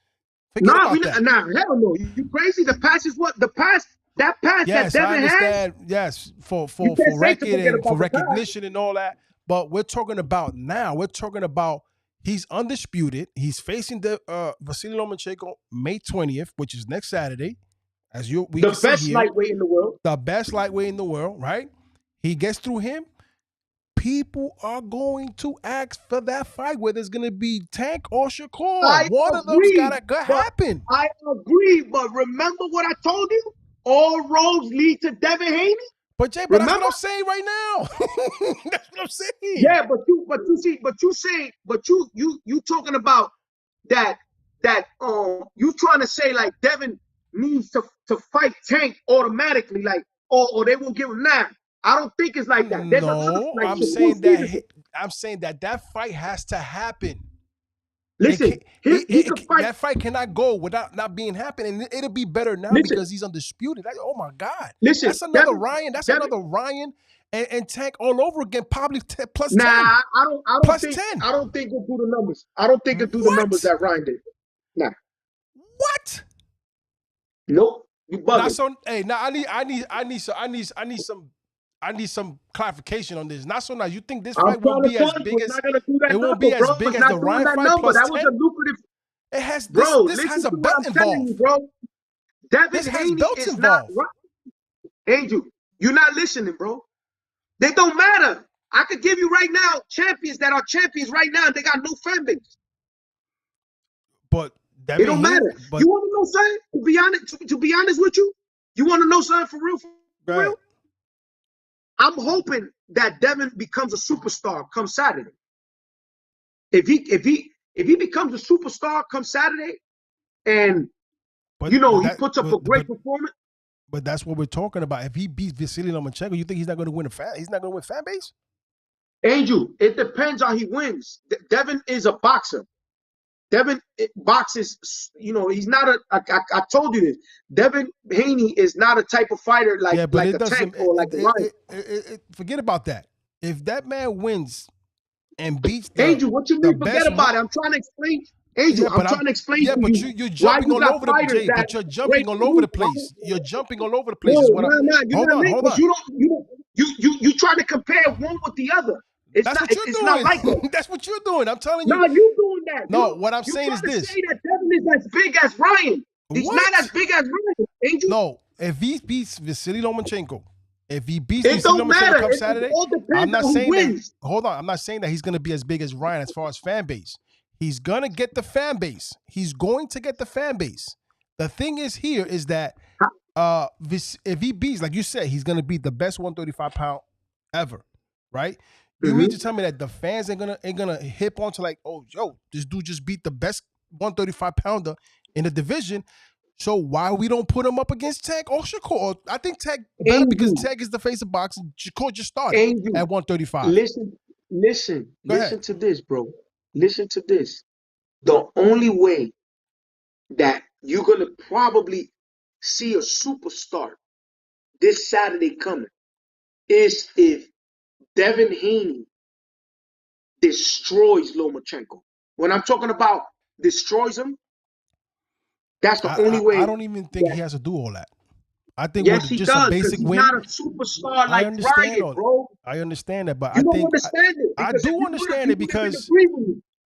Hell no. You crazy? The past is what? The past, that past that Devin has? Yes, for record and for recognition and all that. But we're talking about now. We're talking about he's undisputed. He's facing the Vasily Lomachenko May 20th, which is next Saturday. The best lightweight in the world. The best lightweight in the world, right? He gets through him. People are going to ask for that fight, whether it's going to be Tank or Shakur. One of them's got to happen. I agree, but remember what I told you? All roads lead to Devin Haney. But Jay, that's what I'm saying right now. That's what I'm saying. Yeah, but you talking about that you trying to say like Devin needs to fight Tank automatically, like or they won't give him that. I don't think it's like that. No, I'm saying that fight has to happen. Listen, he can fight. That fight cannot go without not being happening. And it'll be better now because he's undisputed. Oh my God. Listen, that's another Ryan. That's another Ryan and Tank all over again, probably plus 10. I don't plus think 10. I don't think he'll do the numbers. I don't think he'll do the numbers that Ryan did. Nah. What? Nope. You bugging. I need some clarification on this. Not so nice. You think this fight won't be as big as it won't be as big as the Ryan fight plus 10? That was a lucrative. It has this has a belt involved. You, bro. This has belts involved. Angel, you're not listening, bro. They don't matter. I could give you right now champions that are champions right now, and they got no fan base. But it don't matter. You want to know something? To be honest with you, you want to know something for real? For real? I'm hoping that Devin becomes a superstar come Saturday. If he becomes a superstar come Saturday, and he puts up a great performance. But that's what we're talking about. If he beats Vasily Lomachenko, you think he's not going to win He's not going to win fan base? Angel, it depends on he wins. Devin is a boxer. Devin boxes, he's not I told you this. Devin Haney is not a type of fighter like a Tank or like a Ryan. Forget about that. If that man wins and beats Angel, what you mean forget about it? I'm trying to explain. Angel, I'm trying to explain to you. But you're jumping all over the place. But you're jumping all over the place. You're jumping all over the place. Hold on. You trying to compare one with the other. It's not like that. That's what you're doing. I'm telling you. No, you doing that. No, what I'm saying is this. Say that Devin is as big as Ryan. He's not as big as Ryan, Angel. No, if he beats Vasily Lomachenko, come Saturday, I'm not saying that. Hold on, I'm not saying that he's going to be as big as Ryan as far as fan base. He's going to get the fan base. He's going to get the fan base. The thing is here is that if he beats, like you said, he's going to beat the best 135-pound ever, right? You mean to tell me that the fans ain't gonna hip onto like, oh, yo, this dude just beat the best 135-pounder in the division. So why we don't put him up against Tank or Shakur? I think Tank better because Tank is the face of boxing. Shakur just started at 135. Listen to this, bro. Listen to this. The only way that you're gonna probably see a superstar this Saturday coming is if Devin Haney destroys Lomachenko. When I'm talking about destroys him, that's the only way. I don't even think he has to do all that. I think yes, with he just does, a basic he's win. not a superstar like Ryan, bro. I understand that, but you I don't think understand it. I do understand it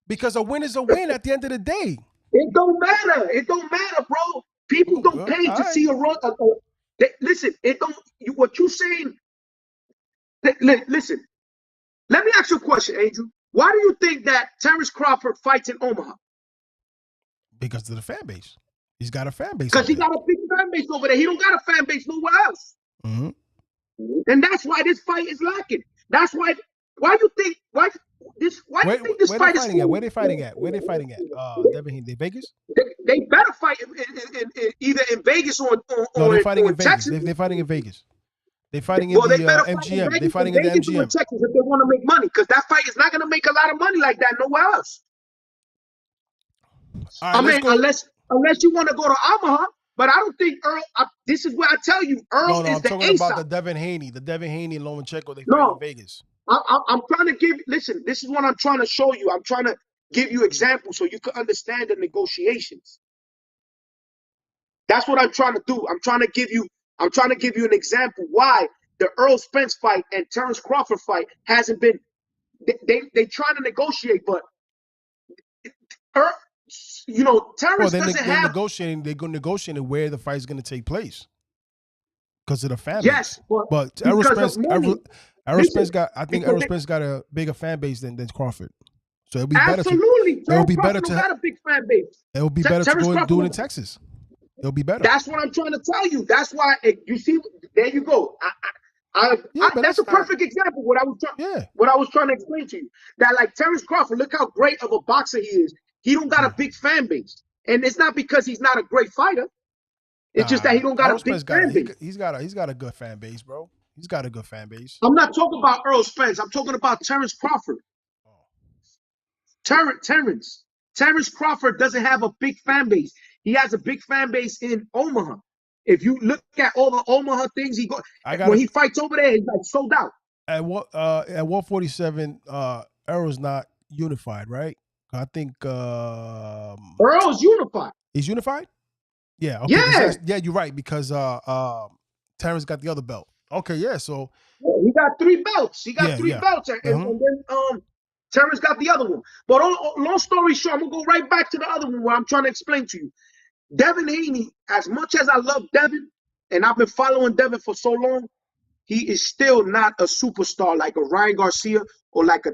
because a win is a win at the end of the day. It don't matter. It don't matter, bro. People don't pay to see a run. Listen, it don't. What you saying? Listen. Let me ask you a question, Angel. Why do you think that Terrence Crawford fights in Omaha? Because of the fan base. He's got a fan base. Because he got a big fan base over there. He don't got a fan base nowhere else. Mm-hmm. And that's why this fight is lacking. That's why. Why you think? Why this fight is? Where they fighting at? Where they fighting at? Devin Haney, Vegas. They better fight in either in Vegas or no, they're fighting in Vegas. Texas. They're fighting in Vegas. They're fighting in the MGM. They're fighting in the MGM. Texas if they want to make money, because that fight is not going to make a lot of money like that nowhere else. Right, I mean, unless you want to go to Omaha, but I don't think Earl. This is where I tell you, Earl is the talking about the Devin Haney and Lomachenko. They fight in Vegas. I'm trying to give. Listen, this is what I'm trying to show you. I'm trying to give you examples so you can understand the negotiations. That's what I'm trying to do. I'm trying to give you an example why the Earl Spence fight and Terrence Crawford fight hasn't been. They trying to negotiate, but Terrence doesn't have. They're negotiating where the fight is going to take place because of the fan base. Yes, but Errol Spence got. I think Errol Spence got a bigger fan base than Crawford. So it'll be better. Absolutely, it will be better to have a big fan base. It will be better to go and do it in Texas. It'll be better. That's what I'm trying to tell you. That's why you see. There you go. That's a perfect example. What I was trying to explain to you, that like Terrence Crawford, look how great of a boxer he is. He don't got a big fan base, and it's not because he's not a great fighter. It's just that he don't got a big fan base. He's got a good fan base, bro. He's got a good fan base. I'm not talking about Earl Spence. I'm talking about Terrence Crawford. Terrence Crawford doesn't have a big fan base. He has a big fan base in Omaha. If you look at all the Omaha things when he fights over there, he's like sold out. At 147, Errol's not unified, right? I think Earl's unified. He's unified? Yeah. Okay. Yeah. You're right, because Terrence got the other belt. Okay, yeah. So he got 3 belts. He got 3 belts, and then Terrence got the other one. But long story short, I'm gonna go right back to the other one where I'm trying to explain to you. Devin Haney, as much as I love Devin, and I've been following Devin for so long, he is still not a superstar like a Ryan Garcia or like a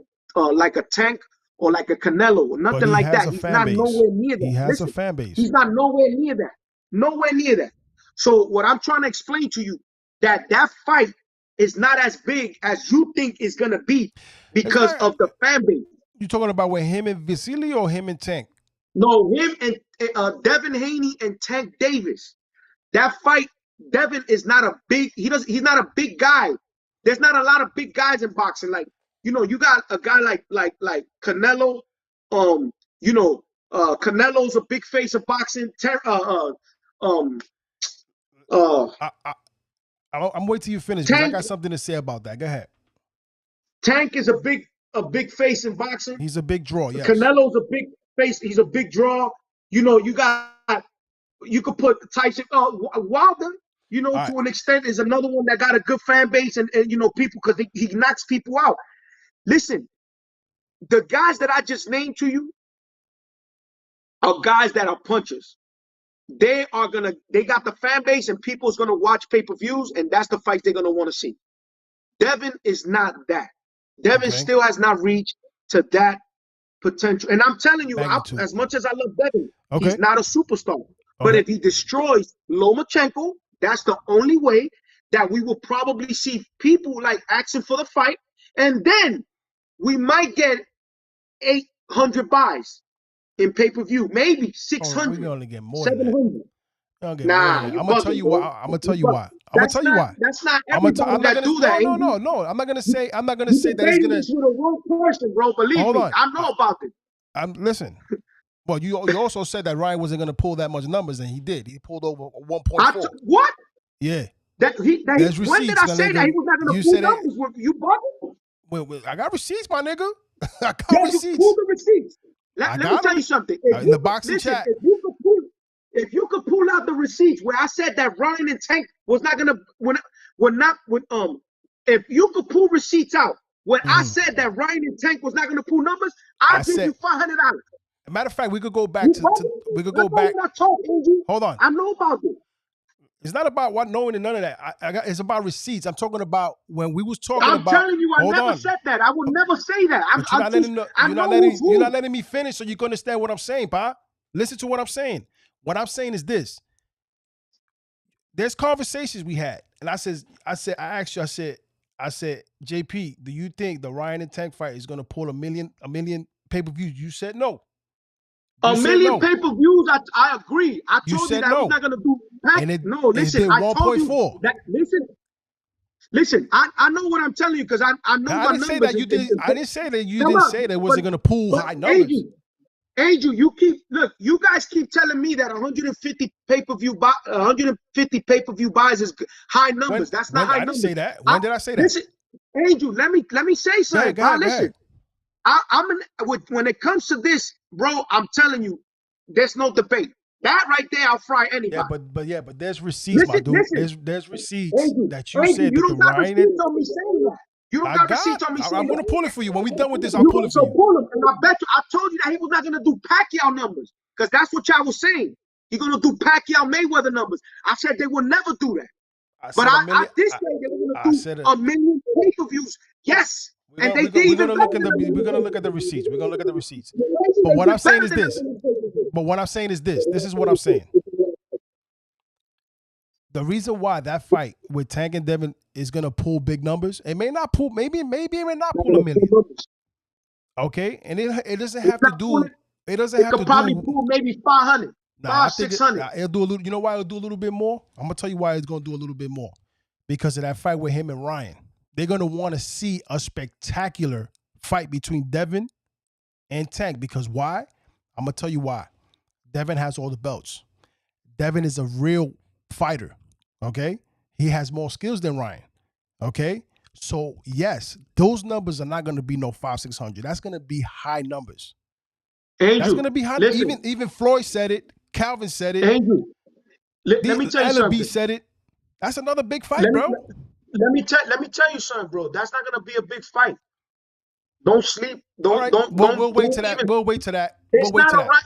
Tank or like a Canelo or nothing like that. He's not nowhere near that. He has a fan base. He's not nowhere near that. Nowhere near that. So what I'm trying to explain to you, that fight is not as big as you think it's gonna be because of the fan base. You talking about with him and Vasily or him and Tank? No, him and Devin Haney and Tank Davis. That fight, Devin is not a big. He's not a big guy. There's not a lot of big guys in boxing. Like, you got a guy like Canelo. Canelo's a big face of boxing. I'm waiting till you finish because I got something to say about that. Go ahead. Tank is a big face in boxing. He's a big draw. Yes. Canelo's a big face. He's a big draw. You could put Tyson Wilder. To an extent, is another one that got a good fan base and people, because he knocks people out. Listen, the guys that I just named to you are guys that are punchers. They got the fan base, and people's gonna watch pay-per-views, and that's the fights they're gonna want to see. Devin is not that. Devin still has not reached to that potential. And I'm telling you, as much as I love Devin, he's not a superstar. But if he destroys Lomachenko, that's the only way that we will probably see people like asking for the fight, and then we might get 800 buys in pay-per-view, maybe 600. We're gonna get more 700. I'm gonna tell you why. I'm gonna tell you why. That's not everybody that do that. No. I'm not gonna say that it's gonna. With a wrong person, bro. Believe me, I know about it. Listen. Well, you also said that Ryan wasn't gonna pull that much numbers, and he did. He pulled over 1.4. What? Yeah. When did I say that he was not gonna pull numbers? You bugging? Well, I got receipts, my nigga. I got Yes, receipts. pull the receipts. Let me tell you something. In the boxing chat. If you could pull out the receipts where I said that Ryan and Tank was not gonna if you could pull receipts out when I said that Ryan and Tank was not gonna pull numbers, I'll give you $500. Matter of fact, we could go back we could go back. Hold on. I know about this. It's not about what knowing and none of that. It's about receipts. I'm talking about when we was talking about. I'm telling you, I never said that. I would never say that. You're not letting me finish so you can understand what I'm saying, pa. Listen to what I'm saying. What I'm saying is this. There's conversations we had. And I asked you, I said, JP, do you think the Ryan and Tank fight is gonna pull a million pay-per-views? You said no. A million pay-per-views, I agree. I told you that I was not gonna do no, listen, I told you that listen, I know what I'm telling you because I know my numbers. I didn't say that you didn't say that it wasn't gonna pull high numbers. Angel, you guys keep telling me that 150 pay-per-view buys is high numbers. That's not high numbers. I didn't say that. When did I say that? Listen, Angel, let me say something. Go ahead. Listen, when it comes to this, bro, I'm telling you, there's no debate. That right there, I'll fry anybody. But there's receipts, my dude. There's receipts Angel, that you said you that don't got receipts on me saying that. You don't got receipts on me saying that. I'm gonna pull it for you. When we're done with this, I'll pull it for you. Pull them, and I bet you, I told you that he was not gonna do Pacquiao numbers because that's what y'all was saying. He's gonna do Pacquiao Mayweather numbers. I said they would never do that. But I did say they were gonna do a million pay-per-views. Yes. And they did. We're gonna look at the receipts. We're gonna look at the receipts. But what I'm saying is this. This is what I'm saying. The reason why that fight with Tank and Devin is gonna pull big numbers, it may not pull, maybe it may not pull a million. Okay, and it doesn't have to do. It doesn't have to do. It could probably pull maybe 500, 600. It'll do a little. You know why it'll do a little bit more? I'm gonna tell you why it's gonna do a little bit more, because of that fight with him and Ryan. They're gonna want to see a spectacular fight between Devin and Tank. Because why? I'm gonna tell you why. Devin has all the belts. Devin is a real fighter. Okay, he has more skills than Ryan. Okay, so yes, those numbers are not going to be no 500-600. That's going to be high numbers. Angel, that's going to be high. Even Floyd said it. Calvin said it. Angel, let me tell you something. Said it. That's another big fight, bro. Let me tell you something, bro. That's not going to be a big fight. Don't sleep. We'll wait to that. We'll wait to that.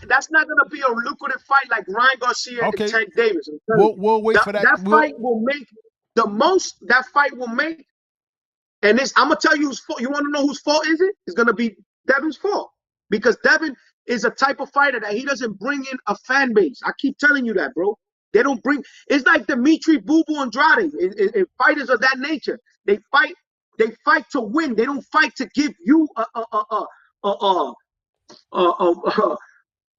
That's not going to be a lucrative fight like Ryan Garcia and Tank Davis. We'll wait for that. That fight will make the most. That fight will make. And this, I'm gonna tell you whose fault. You want to know whose fault is it? It's gonna be Devin's fault, because Devin is a type of fighter that he doesn't bring in a fan base. I keep telling you that, bro. They don't bring. It's like Dimitri Boo Boo Andrade. Fighters of that nature, they fight. They fight to win. They don't fight to give you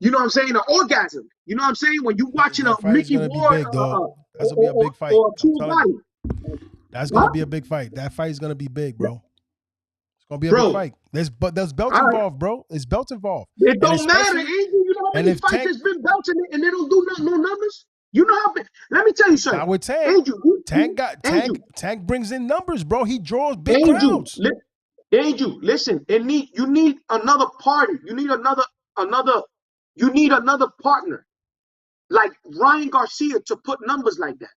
you know what I'm saying, an orgasm. You know what I'm saying? When you watching a Mickey Ward, that's gonna be a big fight. That's gonna be a big fight. That fight is gonna be big, bro. It's gonna be a big fight. There's belts involved, bro. There's belts involved. It don't matter, Angel. You know how many fights has been belting it and they don't do no numbers? You know how big. Let me tell you something. I would Tank. Tank brings in numbers, bro. He draws big crowds. Angel, listen. You need another party. You need another. You need another partner, like Ryan Garcia, to put numbers like that.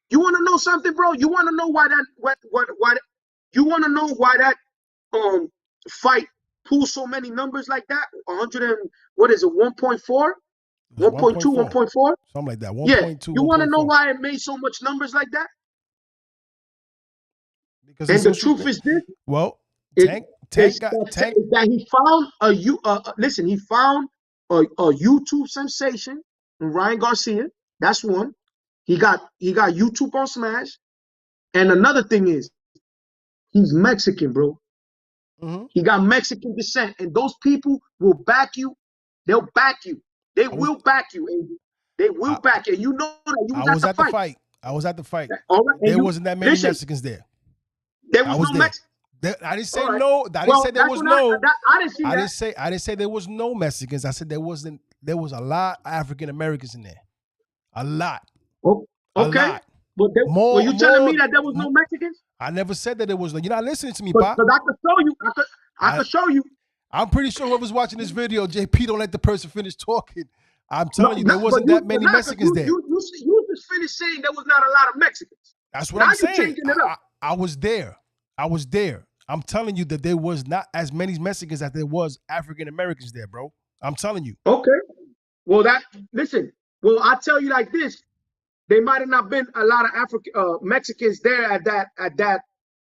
You want to know something, bro? You want to know why that you want to know why that fight pulls so many numbers like that? 100 and what is it? 1.4, 1.2, 1.4, something like that. 1.2. Yeah. You want to know why it made so much numbers like that? Because the truth is this. Well, Tank that he found listen. He found a YouTube sensation in Ryan Garcia. That's one. He got YouTube on Smash. And another thing is, he's Mexican, bro. He got Mexican descent. And those people will back you. They'll back you. They will back you, Angel. They will back you. And you know that you was at the fight. I was at the fight. All right, there wasn't that many Mexicans there. There was no Mexicans. I didn't say no. I didn't say there was no. I didn't see that. I didn't say there was no Mexicans. I said there was a lot of African Americans in there. A lot. Oh, okay. But were you telling me that there was no Mexicans? I never said that there was no. You're not listening to me, But I could show you. I could show you. I'm pretty sure whoever's watching this video, JP, don't let the person finish talking. I'm telling you, there but wasn't that many Mexicans there. You just finished saying there was not a lot of Mexicans. That's what Now I'm you're saying. changing it up. I was there. I was there. I'm telling you that there was not as many Mexicans as there was African Americans there, bro. I'm telling you. Okay. Well, listen. Well, I tell you like this: there might have not been a lot of Mexicans there at that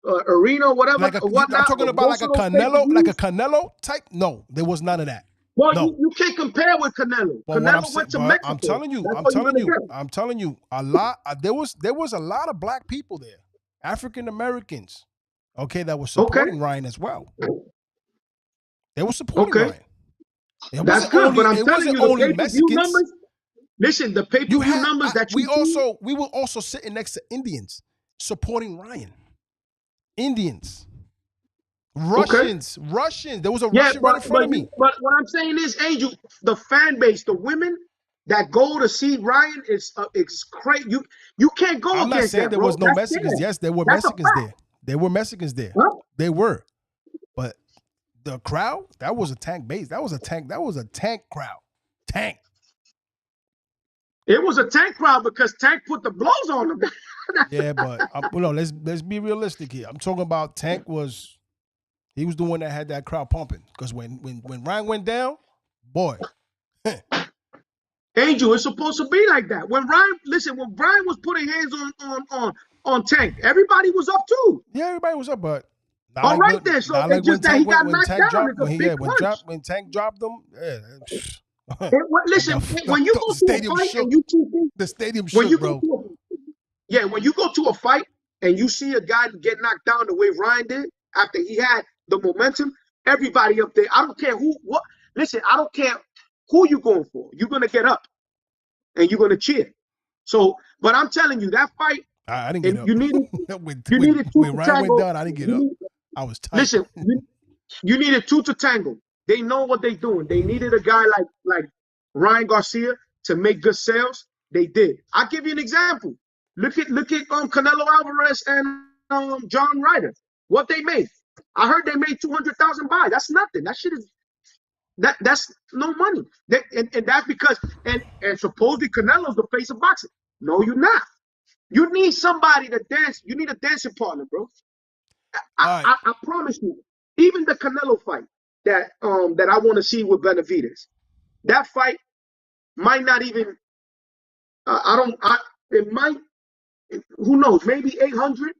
arena, whatever. I'm talking about like a Canelo type. No, there was none of that. Well, no. you can't compare with Canelo. But Canelo went to Mexico. I'm telling you, a lot. There was a lot of black people there, African Americans, okay, that were supporting Ryan as well. They were supporting Ryan. That's good, but I'm telling you, the pay-per-view numbers. Listen, the pay-per-view numbers that we were also sitting next to Indians supporting Ryan. Indians. Russians. There was a Russian right in front of me. But what I'm saying is, Angel, the fan base, the women that go to see Ryan is crazy. You can't go. I'm not saying there was no Mexicans. Yes, there were Mexicans there. There were Mexicans there. Huh? They were. But the crowd, that was a tank base. That was a tank crowd. Tank. It was a tank crowd because Tank put the blows on them. Yeah, but let's be realistic here. I'm talking about Tank he was the one that had that crowd pumping. Because when Ryan went down, boy. Angel, it's supposed to be like that. When Brian was putting hands on Tank, everybody was up too. Yeah, everybody was up, but all right then. So it's just that he got knocked down. When Tank dropped them, listen, when you go to a fight and you see the stadium shook, bro. When you go to a fight and you see a guy get knocked down the way Ryan did after he had the momentum, everybody up there. I don't care what. Listen, I don't care who you're going for. You're gonna get up and you're gonna cheer. So, but I'm telling you, that fight, I didn't get up. You needed when Ryan went down, I didn't get up. I was tight. Listen, you needed two to tangle. They know what they're doing. They needed a guy like Ryan Garcia to make good sales. They did. I'll give you an example. Look at Canelo Alvarez and John Ryder. What they made. I heard they made 200,000 buys. That's nothing. That shit is that's no money. And that's because and supposedly Canelo's the face of boxing. No, you're not. You need somebody to dance. You need a dancing partner, bro. I promise you. Even the Canelo fight that I want to see with Benavidez, that fight might not even. It might. Who knows? Maybe 800.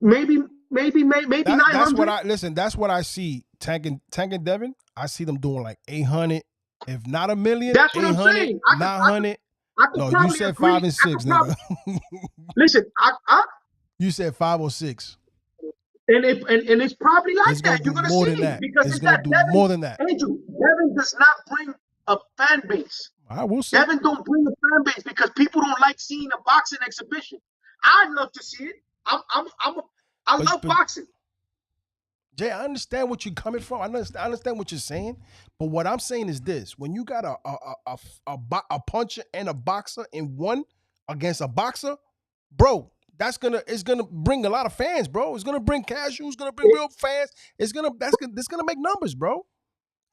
Maybe 900. That's what I see. Tank and Devin. I see them doing like 800, if not $1 million. That's what I'm saying. 900. No, you said agree. 5 and 6, nigga. Listen, you said 5 or 6. And it's probably like that. You're gonna see that because it's gonna do more than that. Andrew, Devin does not bring a fan base. I will say Devin don't bring a fan base because people don't like seeing a boxing exhibition. I'd love to see it. I love boxing. Jay, I understand what you're coming from. I understand what you're saying, but what I'm saying is this: when you got a puncher and a boxer in one against a boxer, bro, it's gonna bring a lot of fans, bro. It's gonna bring casuals, gonna bring real fans. It's gonna make numbers, bro.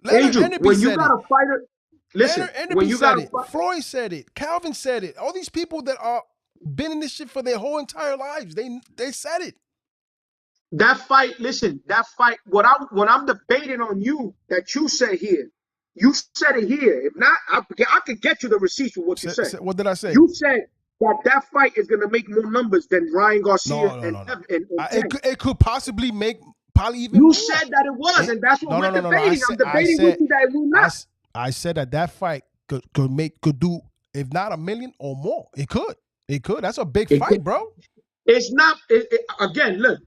Andrew, when you got a fighter, listen. When you got Floyd said it, Calvin said it. All these people that are been in this shit for their whole entire lives, they said it. That fight, listen, what I'm debating on you that you said here, you said it here. If not, I could get you the receipts for what you said. What did I say? You said that fight is going to make more numbers than Ryan Garcia and it could possibly make even you more. Said that it was, and that's what we're debating. I'm debating with you that it will not. I said that fight could do, if not $1 million or more. It could. That's a big fight, bro. It's not. Again, look.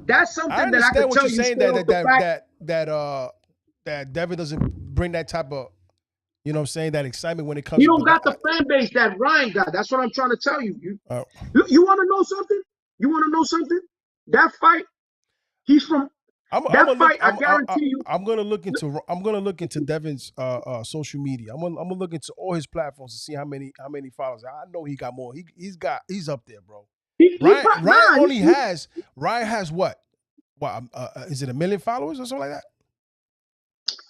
That's something that I can tell you. Saying that Devin doesn't bring that type of, you know what I'm saying, that excitement when it comes. You don't got the fan base that Ryan got. That's what I'm trying to tell you. You want to know something? That fight, he's from. I guarantee you. I'm gonna look into Devin's social media. I'm gonna look into all his platforms to see how many followers. I know he got more. He's up there, bro. Ryan has what? Is it 1 million followers or something like that?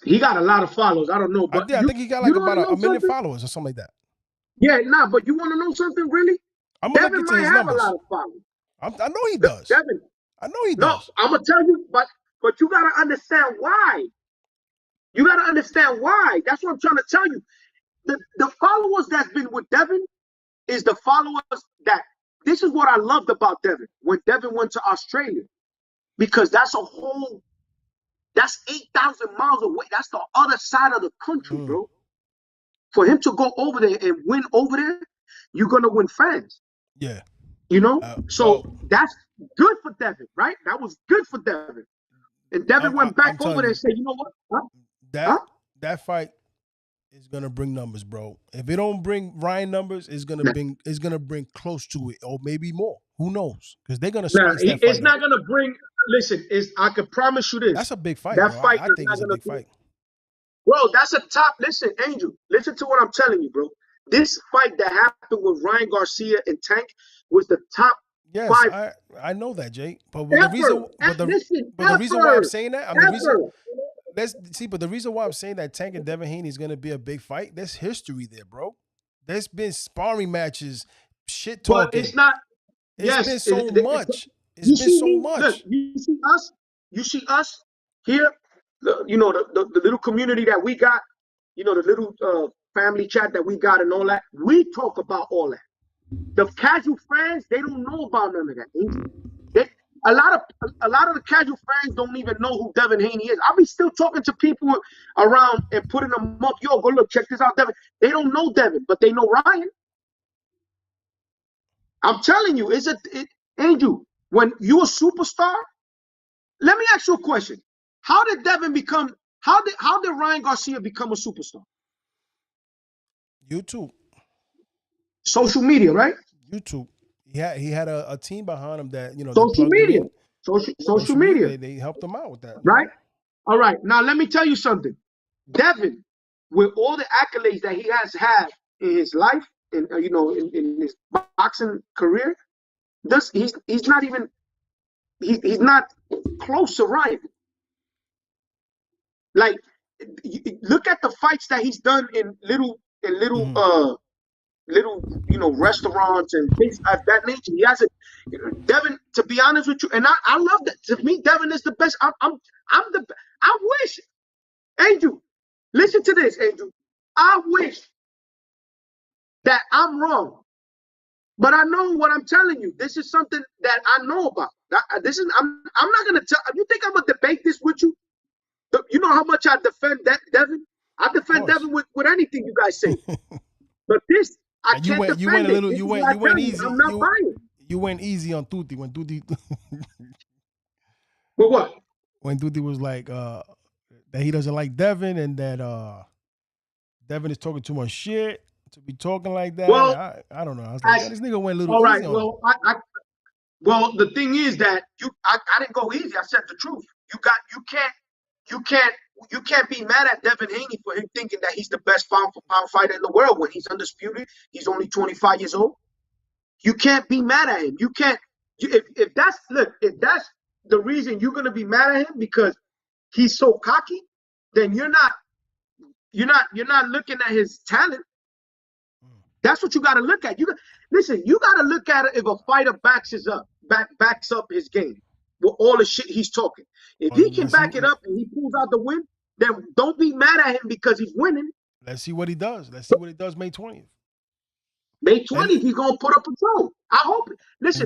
He got a lot of followers. I don't know, but I think he got you like want to about know a million something? followers or something like that. Yeah, nah, but you want to know something really? I'm gonna look Devin into might his have a numbers. lot of followers. I know he does. Devin, I know he no, does. I'm gonna tell you, but you gotta understand why. You gotta understand why. That's what I'm trying to tell you. The followers that's been with Devin is the followers that. This is what I loved about Devin when Devin went to Australia, because that's 8,000 miles away. That's the other side of the country, bro. For him to go over there and win over there, you're gonna win fans. Yeah. You know? So that's good for Devin, right? That was good for Devin. And Devin went back over there and said, you know what? That fight is gonna bring numbers, bro. If it don't bring Ryan numbers, it's gonna bring close to it, or maybe more. Who knows? Because they're gonna spice that fight. It's not gonna bring. Listen, I can promise you this. That's a big fight, that bro. Fight I think it's a big fight. Bro, that's a top. Listen, Angel, listen to what I'm telling you, bro. This fight that happened with Ryan Garcia and Tank was the top 5. I know that, Jay. But the reason why I'm saying that, but the reason why I'm saying that Tank and Devin Haney is gonna be a big fight, there's history there, bro. There's been sparring matches, shit talking. But it's not. It's been so much. It's been so much. Look, you see us here, you know, the little community that we got, you know, the little family chat that we got and all that. We talk about all that. The casual fans, they don't know about none of that. A lot of the casual fans don't even know who Devin Haney is. I'll be still talking to people around and putting them up. Yo, go look, check this out, Devin. They don't know Devin, but they know Ryan. I'm telling you, Angel, when you're a superstar, let me ask you a question. How did Ryan Garcia become a superstar? YouTube. Social media, right? YouTube. He had a team behind him that, you know, social media. Social media. They helped him out with that. Right? All right. Now let me tell you something. Devin, with all the accolades that he has had in his life, and you know, in his boxing career, he's not even he's not close to Ryan. Like, look at the fights that he's done in little you know, restaurants and things of that nature. He has it. Devin, to be honest with you, and I love that. To me, Devin is the best. I wish, Angel, listen to this, Angel. I wish that I'm wrong, but I know what I'm telling you. This is something that I know about. I'm not gonna tell. You think I'm gonna debate this with you? You know how much I defend Devin. I defend Devin with anything you guys say. But this, I can't defend it. You went easy. I'm not buying. You went easy on Tutti when Tutti. But what? When Tutti was like that he doesn't like Devin, and that Devin is talking too much shit to be talking like that. Well, I don't know. I was like, this nigga went a little easy on him. Well, the thing is that I didn't go easy. I said the truth. You can't be mad at Devin Haney for him thinking that he's the best pound-for-pound fighter in the world when he's undisputed. He's only 25 years old. You can't be mad at him. You can't. If that's the reason you're gonna be mad at him because he's so cocky, then you're not looking at his talent. That's what you got to look at. You got to look at it if a fighter backs up his game with all the shit he's talking. If he can back it up and he pulls out the win, then don't be mad at him because he's winning. Let's see what he does. Let's see what he does May 20th. May 20th, he's gonna put up a show. I hope he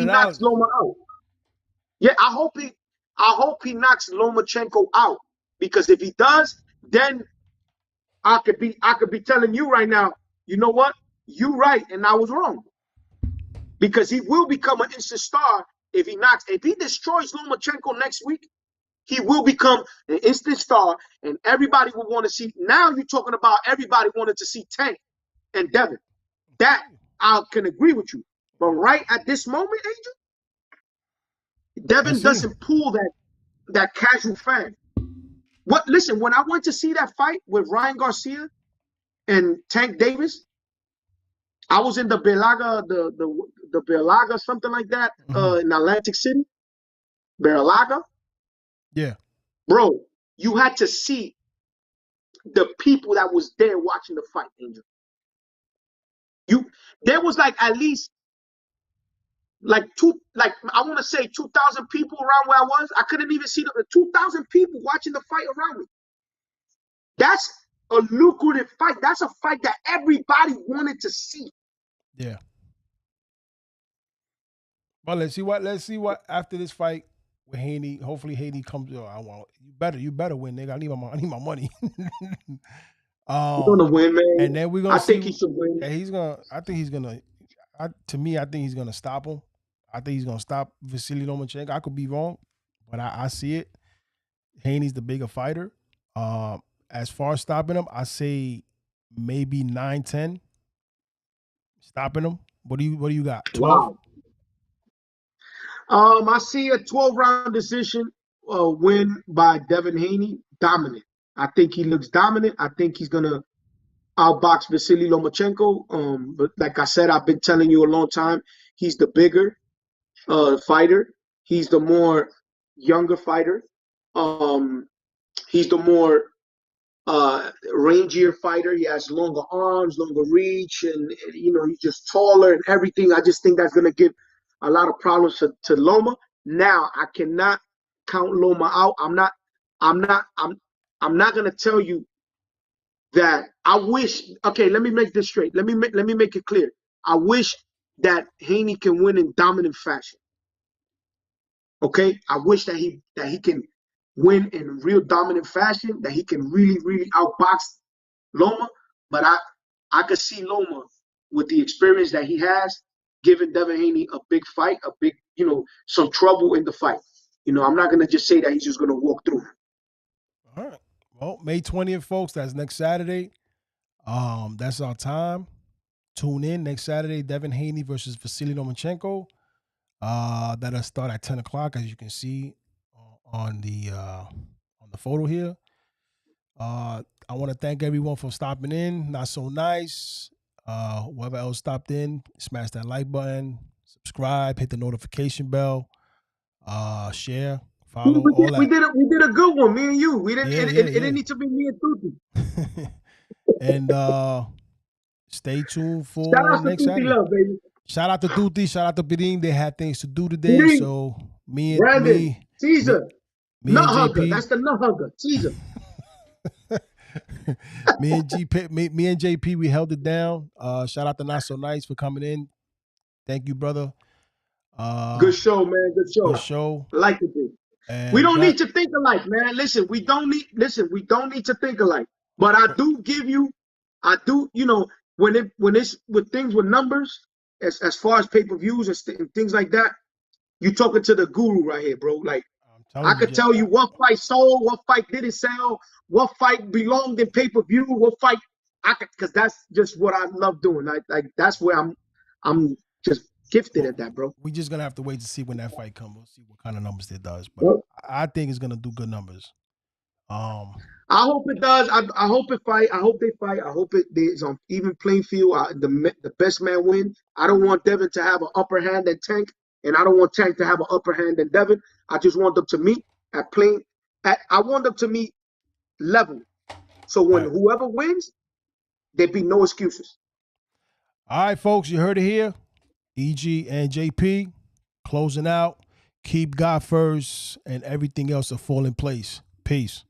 knocks Loma out. Yeah, I hope he knocks Lomachenko out, because if he does, then I could be telling you right now, you know what? You right and I was wrong. Because he will become an instant star if he destroys Lomachenko next week, he will become an instant star and everybody will want to see. Now you're talking about everybody wanted to see Tank and Devin. That I can agree with you. But right at this moment, Angel, Devin doesn't pull that casual fan. Listen, when I went to see that fight with Ryan Garcia and Tank Davis, I was in the Belaga, the Belaga, something like that, in Atlantic City. Belaga. Yeah. Bro, you had to see the people that was there watching the fight, Angel. There was like at least I want to say 2,000 people around where I was. I couldn't even see the 2,000 people watching the fight around me. That's a lucrative fight. That's a fight that everybody wanted to see. Yeah. But let's see what after this fight with Haney. Hopefully Haney comes. You better win, nigga. I need my money. He's gonna win, man. And then we're gonna. I think he should win. I think he's gonna. To me, I think he's gonna stop him. I think he's gonna stop Vasily Lomachenko. I could be wrong, but I see it. Haney's the bigger fighter. As far as stopping him, I say maybe 9-10. Stopping him. What do you got? 12? Wow. I see a 12-round decision win by Devin Haney. Dominant. I think he looks dominant. I think he's gonna outbox Vasily Lomachenko. But like I said, I've been telling you a long time, he's the bigger fighter. He's the more younger fighter. He's the more rangier fighter. He has longer arms, longer reach, and he's just taller and everything. I just think that's gonna give a lot of problems to Loma. Now I cannot count Loma out. I'm not gonna tell you that I wish. Okay, let me make this straight. Let me make it clear. I wish that Haney can win in dominant fashion. Okay, I wish that he can win in real dominant fashion, that he can really, really outbox Loma. But I could see Loma with the experience that he has, giving Devin Haney a big fight, some trouble in the fight. I'm not gonna just say that he's just gonna walk through. All right. Well, May 20th, folks. That's next Saturday. That's our time. Tune in next Saturday. Devin Haney versus Vasily Lomachenko. That'll start at 10 o'clock, as you can see on the photo here. I want to thank everyone for stopping in. Not so nice. Whoever else stopped in, smash that like button, subscribe, hit the notification bell, share, follow. We did a good one, me and you. We didn't. It didn't need to be me and Tuti. And stay tuned for next Saturday. Love, baby. Shout out to Tuti, shout out to Pirin. They had things to do today, so me and Caesar, me and hugger. JP. That's the nut hugger, Caesar. me and JP, we held it down. Shout out to Not So Nice for coming in. Thank you, brother. Good show, man. Good show. I like it, dude. We don't need to think alike, man. Listen, we don't need to think alike. But I do, when it's with things with numbers, as far as pay-per-views and things like that, you talking to the guru right here, bro. Like, I could tell you what fight sold, what fight didn't sell, what fight belonged in pay-per-view, what fight because that's just what I love doing. That's where I'm just gifted at that, bro. We just gonna have to wait to see when that fight comes. We'll see what kind of numbers it does. But I think it's gonna do good numbers. I hope it does. I hope it fight. I hope they fight. I hope it is on even playing field. The best man win. I don't want Devin to have an upper hand than Tank, and I don't want Tank to have an upper hand than Devin. I just want them to meet at playing. I want them to meet level. So when whoever wins, there be no excuses. All right, folks, you heard it here. EG and JP closing out. Keep God first, and everything else will fall in place. Peace.